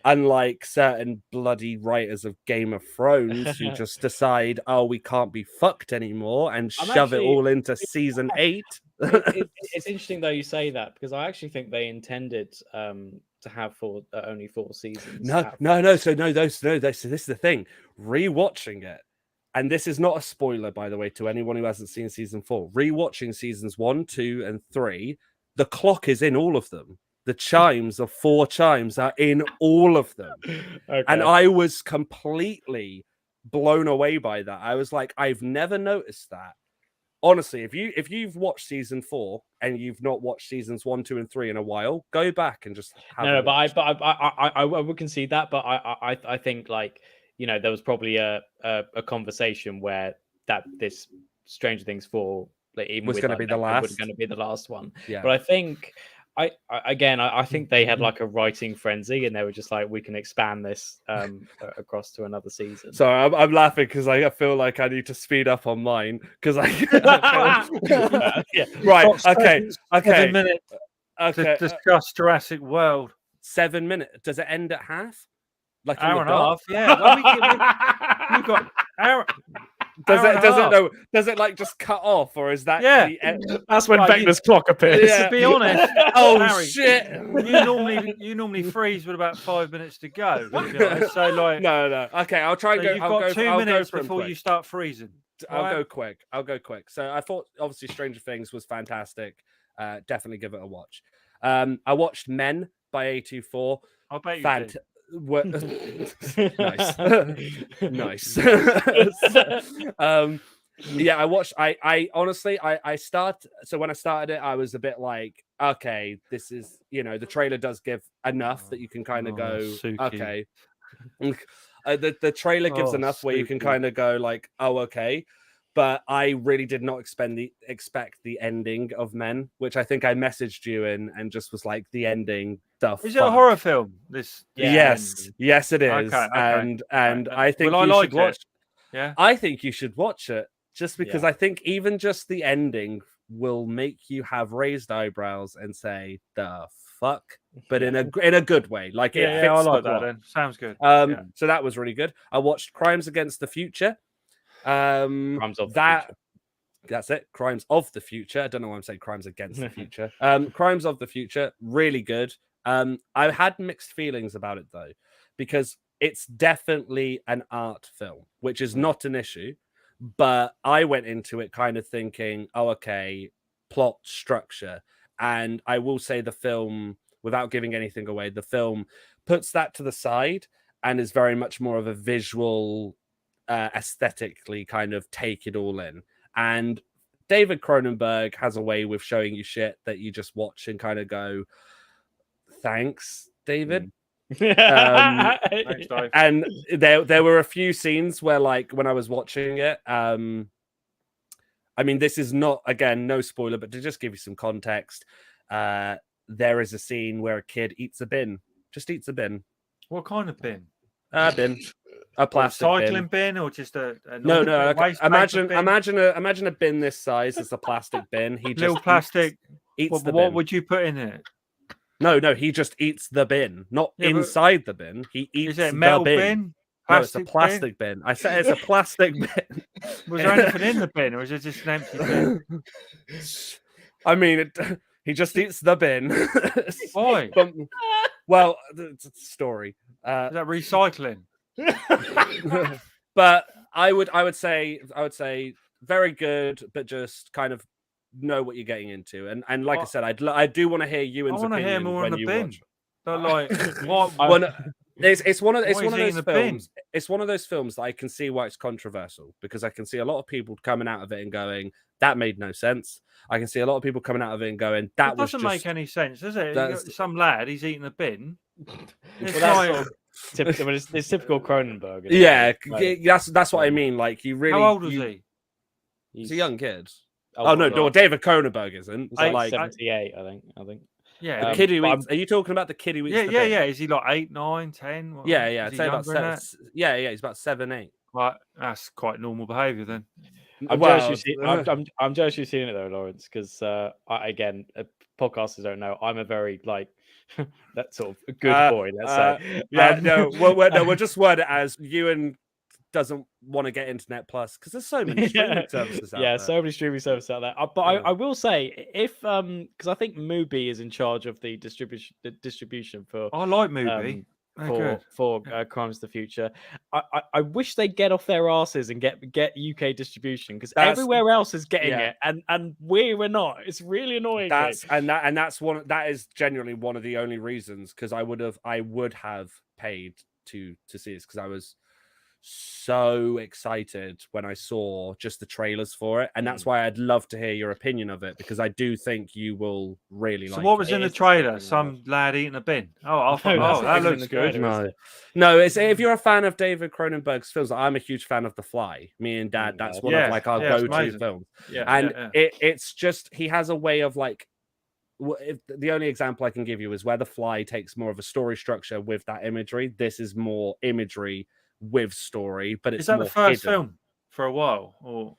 unlike certain bloody writers of Game of Thrones who just decide, oh, we can't be fucked anymore, and shove it all into season 8. It's interesting though you say that, because I actually think they intended to have only 4 seasons. No. So this is the thing. Rewatching it, and this is not a spoiler, by the way, to anyone who hasn't seen season 4. Rewatching seasons 1, 2, and 3, the clock is in all of them. The chimes of 4 chimes are in all of them. Okay. And I was completely blown away by that. I was like, I've never noticed that. Honestly, if you've watched season 4 and you've not watched seasons 1, 2, and 3 in a while, go back and just have a watch. I would concede that, but I think, like, there was probably a conversation where that this Stranger Things 4 was going to be the last. Was going to be the last one. Yeah. But I think I think they had like a writing frenzy, and they were just like, we can expand this across to another season. So I'm laughing because I feel like I need to speed up on mine, because Right. Okay. 7 minutes. Okay. To discuss Jurassic World. 7 minutes. Does it end at half? Like hour and a half? Yeah. Well, we've got hour. Does it like just cut off, or is that the end? That's when Vecna's clock appears. Yeah. To be honest, Harry, shit! You normally freeze with about 5 minutes to go. To be honest. So like, no. Okay, I'll try and go. You've got 2 minutes before you start freezing. I'll go quick. So I thought obviously Stranger Things was fantastic. Definitely give it a watch. I watched Men by A24. I bet you did. Nice. Yeah, I watched. I honestly, so when I started it, I was a bit like, okay, this is, the trailer does give enough that you can kind of go, Suki. okay. The trailer gives enough where you can kind of go like, oh, okay. But I really did not expect the ending of Men, which I think I messaged you and just was like, the ending. Is it a horror film? Yes, it is. Okay. And I think you should watch. Yeah, I think you should watch it, just because I think even just the ending will make you have raised eyebrows and say, "The fuck," but in a good way. Like it fits I like the that. plot. Then sounds good. So that was really good. I watched Crimes Against the Future. Crimes of the That Future. That's it. Crimes of the Future. I don't know why I'm saying Crimes Against the Future. Crimes of the Future, really good. I had mixed feelings about it though, because it's definitely an art film, which is not an issue. But I went into it kind of thinking, oh, okay, plot structure. And I will say the film, without giving anything away, the film puts that to the side and is very much more of a visual, aesthetically kind of take it all in. And David Cronenberg has a way with showing you shit that you just watch and kind of go, thanks, David. Thanks, Dave. And there were a few scenes where, like, when I was watching it, I mean, this is not, again, no spoiler, but to just give you some context, there is a scene where a kid eats a bin. Just eats a bin. What kind of bin? A bin. A plastic recycling bin, or just a no. waste Imagine bin? imagine a bin this size. It's a plastic bin. He little just plastic. eats the what bin. would you put in it? No, he just eats the bin, not inside the bin. He eats Is it a metal the bin. bin? No, it's a plastic bin. I said it's a plastic bin. Was there anything in the bin, or is it just an empty bin? I mean, he just eats the bin. Why? Well, it's a story. Is that recycling? But I would say very good, but just kind of know what you're getting into. And like I said, I do want to hear Ewan's opinion. I want to hear more on the bin. But like, what? It's one of those films. It's one of those films that I can see why it's controversial, because I can see a lot of people coming out of it and going, that made no sense. I can see a lot of people coming out of it and going, that doesn't make any sense, does it? Some lad, he's eating a bin. It's typical Cronenberg. Yeah, that's what I mean. Like, you really. How old was he? He's a young kid. Oh no, David Cronenberg isn't. He's like 78, I think. Yeah, the kid who eats. Are you talking about the kid who eats? Yeah. Is he like 8, 9, 10? Yeah. I'd say about 7. Yeah. He's about 7, 8. Right, that's quite normal behaviour then. I'm jealous you've seen it though, Lawrence, because again, podcasters don't know, I'm a very that sort of good boy. Let's say. We'll just word it as Ewan doesn't want to get Internet Plus because there's so many streaming services out there. So many streaming services out there. But I will say, if because I think Mubi is in charge of the distribution for. I like Mubi. For Crimes of the Future, I wish they'd get off their asses and get UK distribution, because everywhere else is getting it, and we're not. It's really annoying. That is genuinely one of the only reasons, because I would have paid to see this, because I was so excited when I saw just the trailers for it, and that's why I'd love to hear your opinion of it, because I do think you will really like it. So what was in the trailer? Some lad eating a bin. That looks good. No, it's, if you're a fan of David Cronenberg's films, I'm a huge fan of The Fly. Me and Dad, that's one of our go-to films. It's just, he has a way of the only example I can give you is where The Fly takes more of a story structure with that imagery. This is more imagery with story, but it's is that more the first hidden. film for a while, or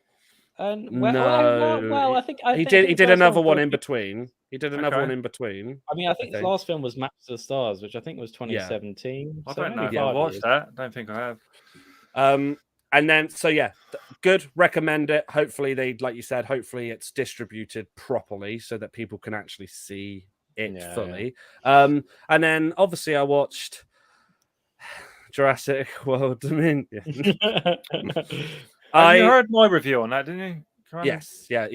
no? I think he did another one in between. He did another one in between. I mean, I think his last film was Maps to the Stars, which I think was 2017. I don't know if I watched that. I don't think I have. And then good. Recommend it. Hopefully like you said, hopefully it's distributed properly so that people can actually see it fully. And then obviously I watched Jurassic World Dominion. You heard my review on that, didn't you? Yes, yeah.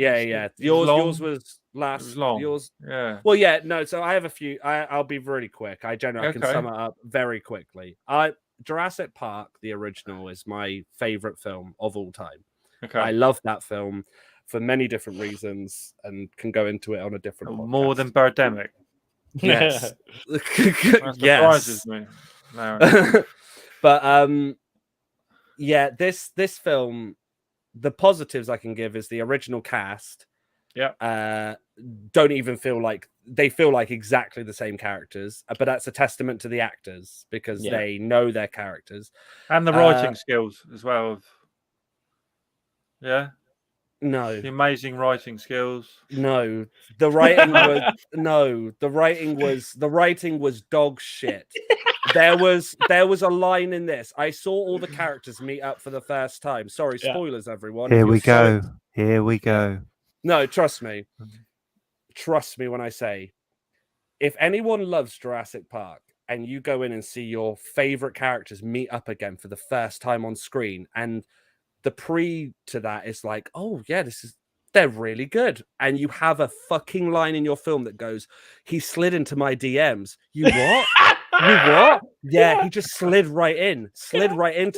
Yours was last. It was long. Yours, yeah. Well, yeah, no. So I have a few. I'll be really quick. I can sum it up very quickly. Jurassic Park, the original, is my favorite film of all time. Okay, I love that film for many different reasons, and can go into it on a different podcast. More than Birdemic. Yes. Surprises me. No. But this film, the positives I can give is the original cast. Don't even feel like they feel like exactly the same characters, but that's a testament to the actors, because they know their characters and the writing skills as well. No, the amazing writing skills. No, the writing was the writing was dog shit. there was a line in this. I saw all the characters meet up for the first time. Sorry, spoilers, everyone. Here we go. Here we go. No, trust me. Trust me when I say, if anyone loves Jurassic Park and you go in and see your favorite characters meet up again for the first time on screen, and the pre to that is like, oh yeah, they're really good. And you have a fucking line in your film that goes, he slid into my DMs. You what? You what? Yeah, he just slid right into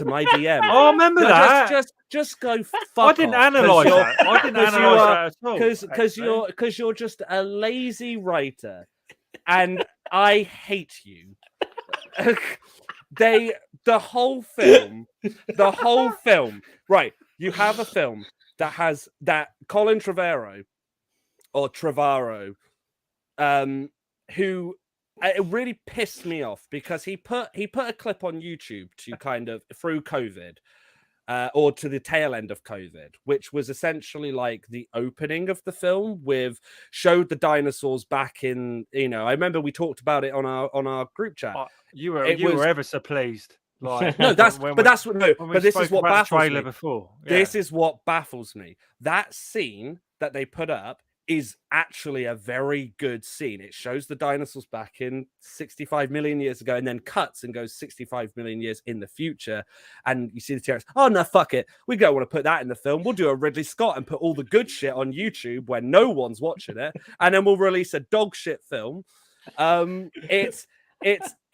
my DM. Oh, I remember that. Just go fuck I didn't analyze that. I didn't analyze that at all. Because you're just a lazy writer, and I hate you. The whole film, right? You have a film that has that Colin Trevorrow, who it really pissed me off because he put a clip on YouTube to kind of through COVID, or to the tail end of COVID, which was essentially like the opening of the film showed the dinosaurs back in, I remember we talked about it on our group chat. You were ever so pleased. Like, no, this is what baffles me. Before. Yeah. This is what baffles me. That scene that they put up is actually a very good scene. It shows the dinosaurs back in 65 million years ago and then cuts and goes 65 million years in the future. And you see the T-Rex. Oh, no, fuck it. We don't want to put that in the film. We'll do a Ridley Scott and put all the good shit on YouTube where no one's watching it. And then we'll release a dog shit film.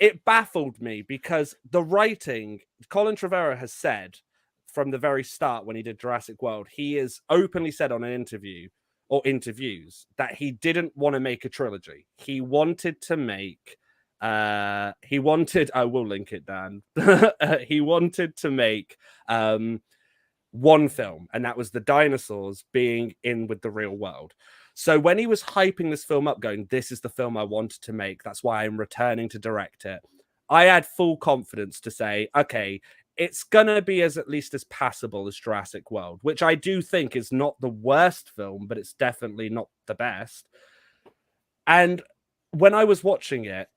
It baffled me because the writing, Colin Trevorrow has said from the very start when he did Jurassic World, he has openly said on an interview or interviews that he didn't want to make a trilogy. He wanted to make, I will link it, Dan. He wanted to make one film, and that was the dinosaurs being in with the real world. So when he was hyping this film up, going, this is the film I wanted to make, that's why I'm returning to direct it, I had full confidence to say, okay, it's going to be at least as passable as Jurassic World, which I do think is not the worst film, but it's definitely not the best. And when I was watching it,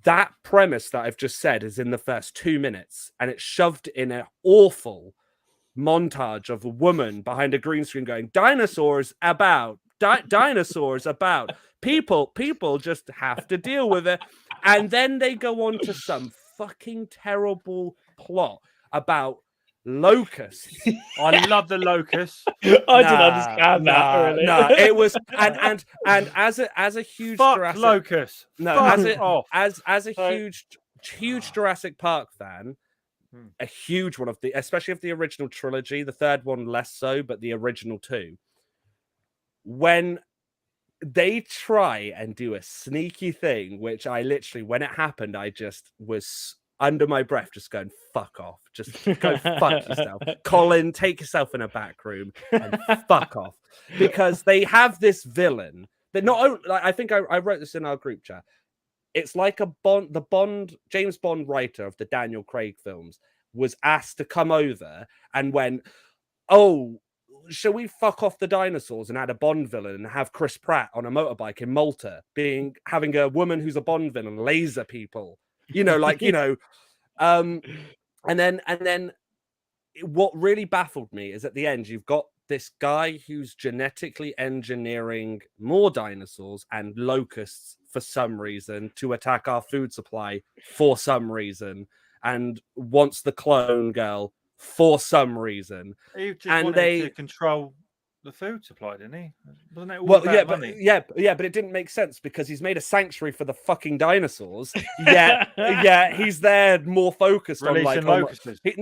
that premise that I've just said is in the first 2 minutes, and it's shoved in an awful montage of a woman behind a green screen going, dinosaurs about. Dinosaurs about people just have to deal with it. And then they go on to some fucking terrible plot about locusts. I love the locusts. I didn't understand that really. No, it was and as a huge Jurassic locusts. No, Fuck as a huge Jurassic Park fan, a huge one especially of the original trilogy, the third one less so, but the original two. When they try and do a sneaky thing, which I literally, when it happened, I just was under my breath, just going, fuck off. Just go fuck yourself. Colin, take yourself in a back room and fuck off. Because they have this villain that not only, like, I think I wrote this in our group chat. It's like James Bond writer of the Daniel Craig films was asked to come over and went, oh, shall we fuck off the dinosaurs and add a Bond villain and have Chris Pratt on a motorbike in Malta having a woman who's a Bond villain laser people, and then what really baffled me is at the end, you've got this guy who's genetically engineering more dinosaurs and locusts for some reason to attack our food supply for some reason, and wants the clone girl for some reason. He just wanted to control the food supply, didn't he? Wasn't it all about money? But it didn't make sense because he's made a sanctuary for the fucking dinosaurs. Yeah, he's there more focused releasing on locusts. At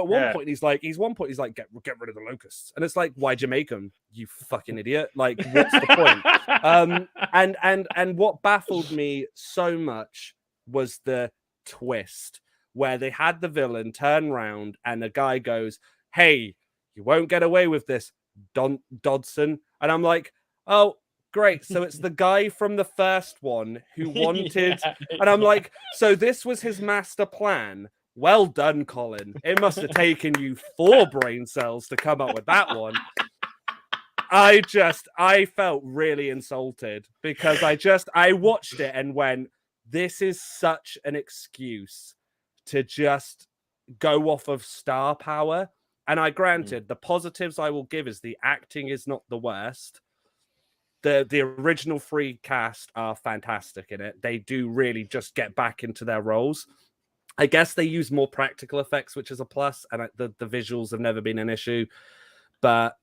one point he's like, get rid of the locusts, and it's like, why'd you make them, you fucking idiot? Like, what's the point? And what baffled me so much was the twist where they had the villain turn around and the guy goes, hey, you won't get away with this, Dodson. And I'm like, oh, great. So it's the guy from the first one who wanted... And I'm like, so this was his master plan. Well done, Colin. It must have taken you 4 brain cells to come up with that one. I felt really insulted because I watched it and went, this is such an excuse to just go off of star power. And granted, the positives I will give is the acting is not the worst. The original 3 cast are fantastic in it. They do really just get back into their roles. I guess they use more practical effects, which is a plus, and the visuals have never been an issue. But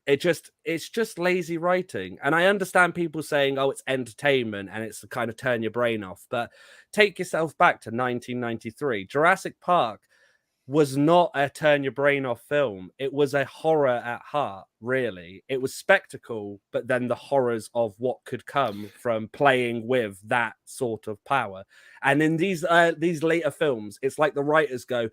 it's just lazy writing. And I understand people saying, oh, it's entertainment and it's to kind of turn your brain off. But take yourself back to 1993. Jurassic Park was not a turn your brain off film. It was a horror at heart, really. It was spectacle, but then the horrors of what could come from playing with that sort of power. And in these later films, it's like the writers go,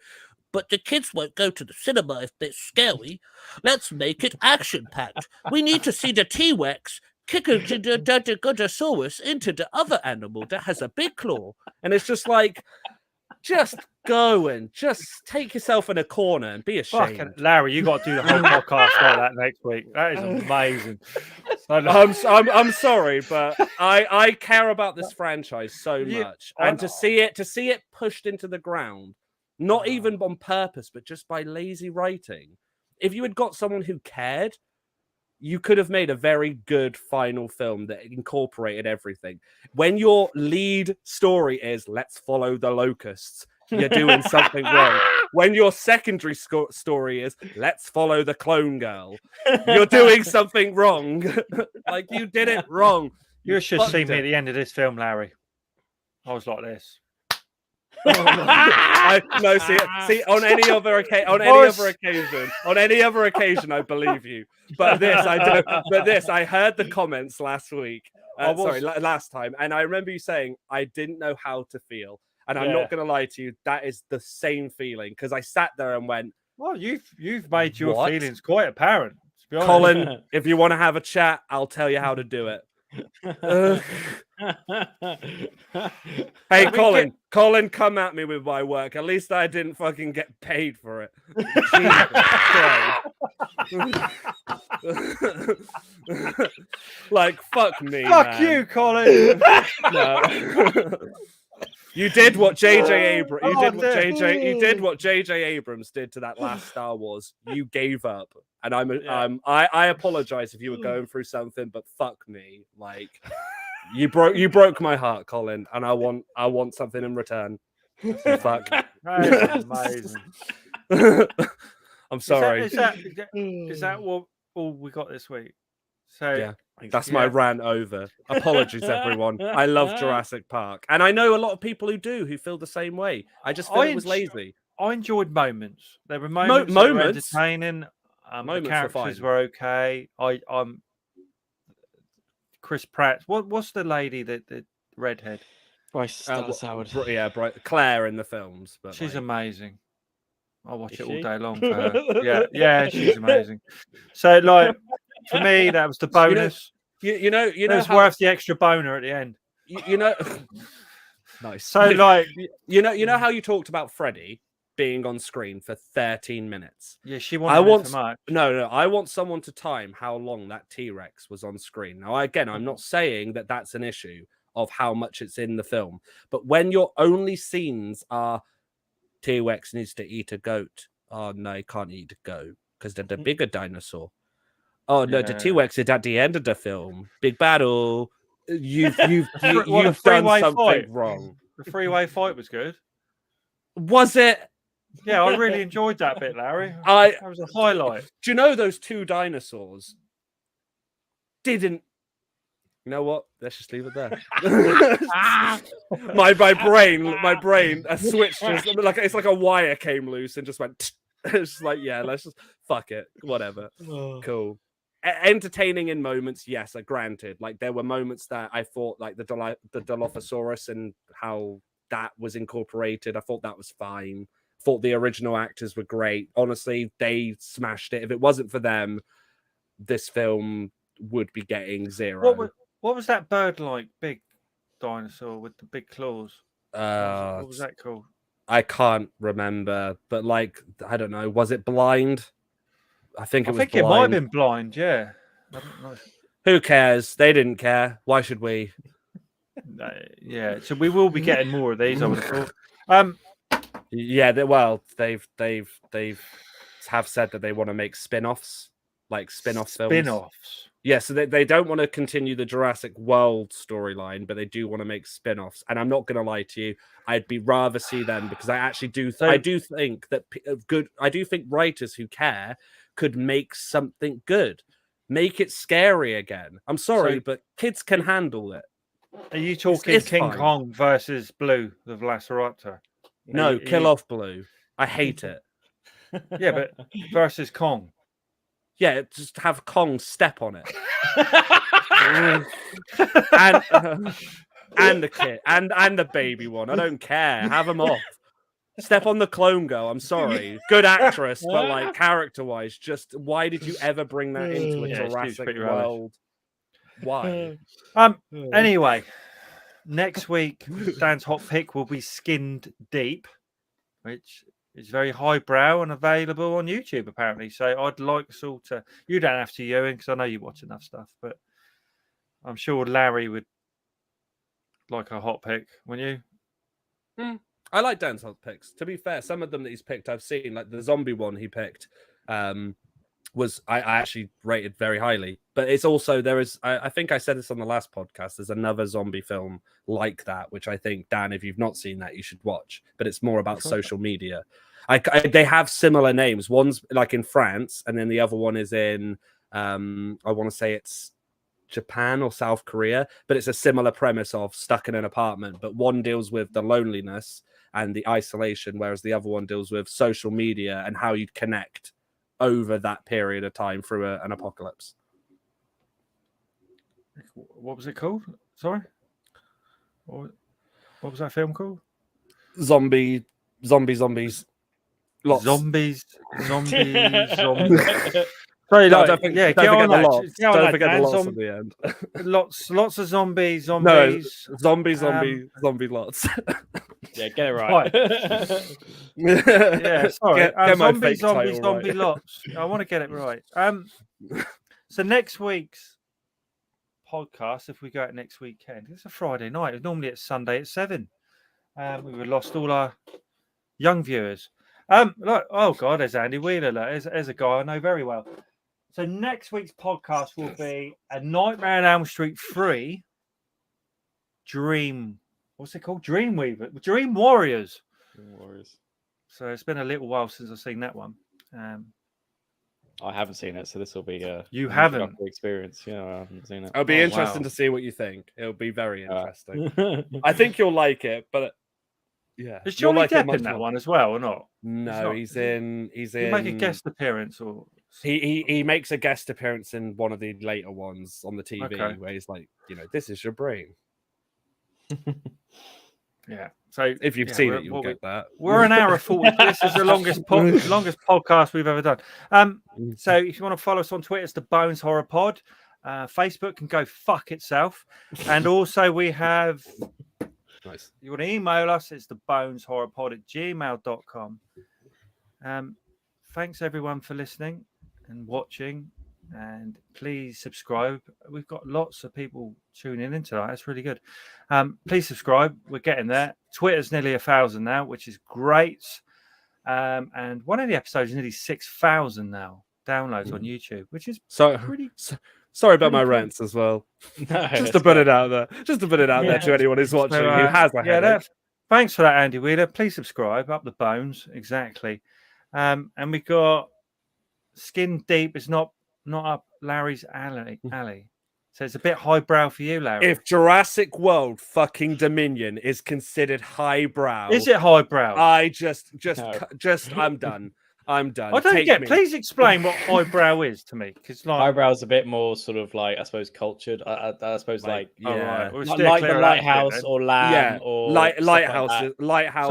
but the kids won't go to the cinema if they're scary. Let's make it action-packed. We need to see the T-Rex kick the Dinosaurus into the other animal that has a big claw. And it's just like, just go and just take yourself in a corner and be ashamed. Fucking Larry, you got to do the whole podcast like that next week. That is amazing. I'm sorry, but I care about this franchise so much, and to see it pushed into the ground, not even on purpose, but just by lazy writing. If you had got someone who cared, you could have made a very good final film that incorporated everything. When your lead story is let's follow the locusts, you're doing something wrong. When your secondary story is let's follow the clone girl, you're doing something wrong. Like, you did it wrong. You should see me at the end of this film, Larry. I was like this. See, on any other occasion, I believe you. But this, I don't. But this, I heard the comments last week. Last time, and I remember you saying I didn't know how to feel. And I'm not going to lie to you, that is the same feeling, because I sat there and went, well, you've made your feelings quite apparent. To be honest. Colin, if you want to have a chat, I'll tell you how to do it. Hey, Colin, come at me with my work. At least I didn't fucking get paid for it. Like, fuck me. Fuck you, Colin. No. You did what J.J. Abrams did to that last Star Wars. You gave up, and I apologize if you were going through something, but fuck me, like you broke my heart, Colin, and I want something in return. Fuck. That is amazing. I'm sorry. Is that what all we got this week? So yeah. That's my rant over. Apologies, everyone. I love Jurassic Park. And I know a lot of people who feel the same way. I just feel it was lazy. I enjoyed moments. There were moments that were entertaining. The characters were okay. I'm Chris Pratt. What's the lady the redhead? Bryce Dallas Howard. Claire in the films. But she's amazing. I'll watch it all day long for her. Yeah, she's amazing. So, like, for me, that was the bonus. You know, it's worth the extra boner at the end. You know, nice. So, like, you know how you talked about Freddy being on screen for 13 minutes. Yeah, she wanted too much. No, I want someone to time how long that T-Rex was on screen. Now, again, I'm not saying that that's an issue of how much it's in the film, but when your only scenes are T-Rex needs to eat a goat. Oh no, he can't eat a goat because they're the bigger dinosaur. Oh no, the T-Rex is at the end of the film. Big battle. You've done something wrong. The freeway fight was good. Was it? Yeah, I really enjoyed that bit, Larry. That was a highlight. Do you know those two dinosaurs didn't? You know what? Let's just leave it there. my brain switched. It's like a wire came loose and just went. It's just like, yeah, let's just fuck it. Whatever. Cool. Entertaining in moments, yes, granted. Like, there were moments that I thought, like the Dilophosaurus and how that was incorporated. I thought that was fine. Thought the original actors were great. Honestly, they smashed it. If it wasn't for them, this film would be getting 0. What was that bird-like big dinosaur with the big claws? What was that called? I can't remember, but like, I don't know. Was it Blind? I think it might have been Blind. Yeah. I don't know. Who cares? They didn't care. Why should we? Yeah, so we will be getting more of these. I would have thought. Yeah, they've have said that they want to make spin-offs, like spin-off films. Spin-offs. Yeah, so they don't want to continue the Jurassic World storyline, but they do want to make spin-offs. And I'm not going to lie to you, I'd be rather see them because I actually do. I do think that I do think writers who care could make something good, make it scary again. I'm sorry, but kids can handle it. Are you talking It's King fine. Kong versus Blue the Velociraptor? No, kill off Blue. I hate it. Yeah, but versus Kong. Yeah, just have Kong step on it. and the kid and the baby one. I don't care. Have them off. Step on the clone girl. I'm sorry. Good actress, but like character-wise, just why did you ever bring that into a Jurassic World? Why? Anyway, next week Dan's hot pick will be Skinned Deep, which is very highbrow and available on YouTube apparently. So I'd like us all to. You don't have to, Ewan, because I know you watch enough stuff, but I'm sure Larry would like a hot pick, wouldn't you? I like Dan's hot picks. To be fair, some of them that he's picked, I've seen. Like the zombie one he picked, was I actually rated very highly. But it's also there is. I think I said this on the last podcast. There's another zombie film like that, which I think Dan, if you've not seen that, you should watch. But it's more about social media. They have similar names. One's like in France, and then the other one is in. I want to say it's Japan or South Korea, but it's a similar premise of stuck in an apartment. But one deals with the loneliness and the isolation, whereas the other one deals with social media and how you'd connect over that period of time through an apocalypse. What was it called? Sorry? What was that film called? Zombies. Lots. Zombies. Sorry, No, like, don't forget, yeah, don't get on forget the that. lots. Get on Don't that, forget the Dan. lots at the end. Lots of zombies. No, zombie lots. Yeah, get it right. Yeah, sorry. Get my Zombie fake title right. lots. I want to get it right. So next week's podcast, if we go out next weekend, it's a Friday night. Normally it's Sunday at 7. We would lost all our young viewers. Look, oh God, there's Andy Wheeler. Look, there's a guy I know very well. So next week's podcast will be A Nightmare on Elm Street 3 Dream. What's it called? Dream Warriors. So it's been a little while since I've seen that one. I haven't seen it, so this will be You haven't experience. Yeah, I haven't seen it. It'll be interesting to see what you think. It'll be very interesting. I think you'll like it, but yeah. Is Johnny Depp in that one as well, or not? No, he's in. He make a guest appearance, or he makes a guest appearance in one of the later ones on the TV, where he's like, this is your brain. Yeah. So if you've seen it, you'll get that. We're an hour 40. This is the longest podcast we've ever done. So if you want to follow us on Twitter, it's the Bones Horror Pod. Facebook can go fuck itself, and also we have. Nice. You want to email us? It's the boneshorrorpod@gmail.com. Thanks everyone for listening and watching, and please subscribe. We've got lots of people tuning in tonight. That's really good. Please subscribe. We're getting there. Twitter's nearly 1,000 now, which is great. And one of the episodes is nearly 6,000 now downloads on YouTube, which is pretty. Sorry about my rants as well. No, just to put it out there. Just to put it out there to anyone who's watching who has a headache. Thanks for that, Andy Wheeler. Please subscribe. Up the bones. Exactly. And we got Skin Deep. It's not up Larry's alley. So it's a bit highbrow for you, Larry. If Jurassic World fucking Dominion is considered highbrow. Is it highbrow? I just I'm done. I'm done. I don't get. Please explain what highbrow is to me, because highbrow is a bit more sort of like, I suppose, cultured. I suppose like yeah, like the Lighthouse or Lamb or Lighthouse. So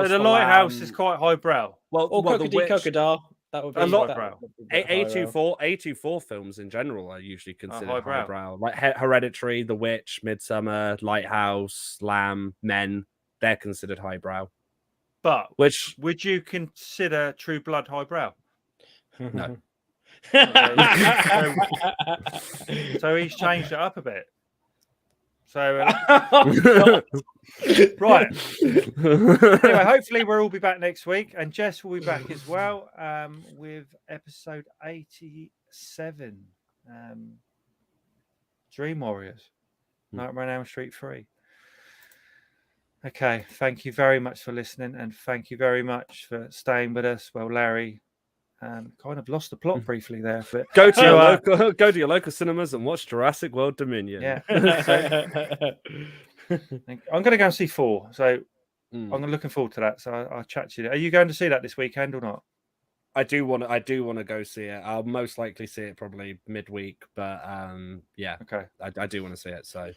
the Lighthouse is quite highbrow. Or Crocodile. That would be a lot. highbrow. A24 films in general are usually considered highbrow. Like Hereditary, The Witch, Midsummer, Lighthouse, Lamb, Men. They're considered highbrow. But which would you consider True Blood highbrow? No. So he's changed it up a bit. So, right. Anyway, hopefully we'll all be back next week, and Jess will be back as well with episode 87, Dream Warriors, Nightmare on Elm Street 3. Okay, thank you very much for listening, and thank you very much for staying with us. Well, Larry kind of lost the plot briefly there, but go to your local cinemas and watch Jurassic World Dominion. Yeah. I'm going to go and see 4, so I'm looking forward to that. So I'll chat to you. Are you going to see that this weekend or not? I do want to go see it. I'll most likely see it probably midweek, but yeah. Okay. I do want to see it. So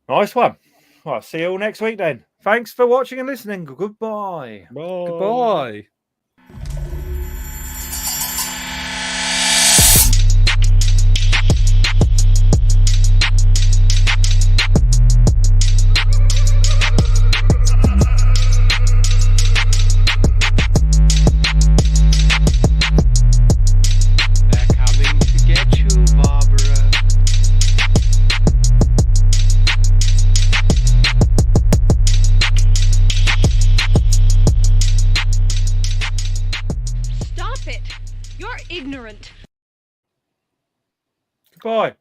nice one. Well, see you all next week then. Thanks for watching and listening. Goodbye. Bye. Goodbye. Ignorant. Goodbye.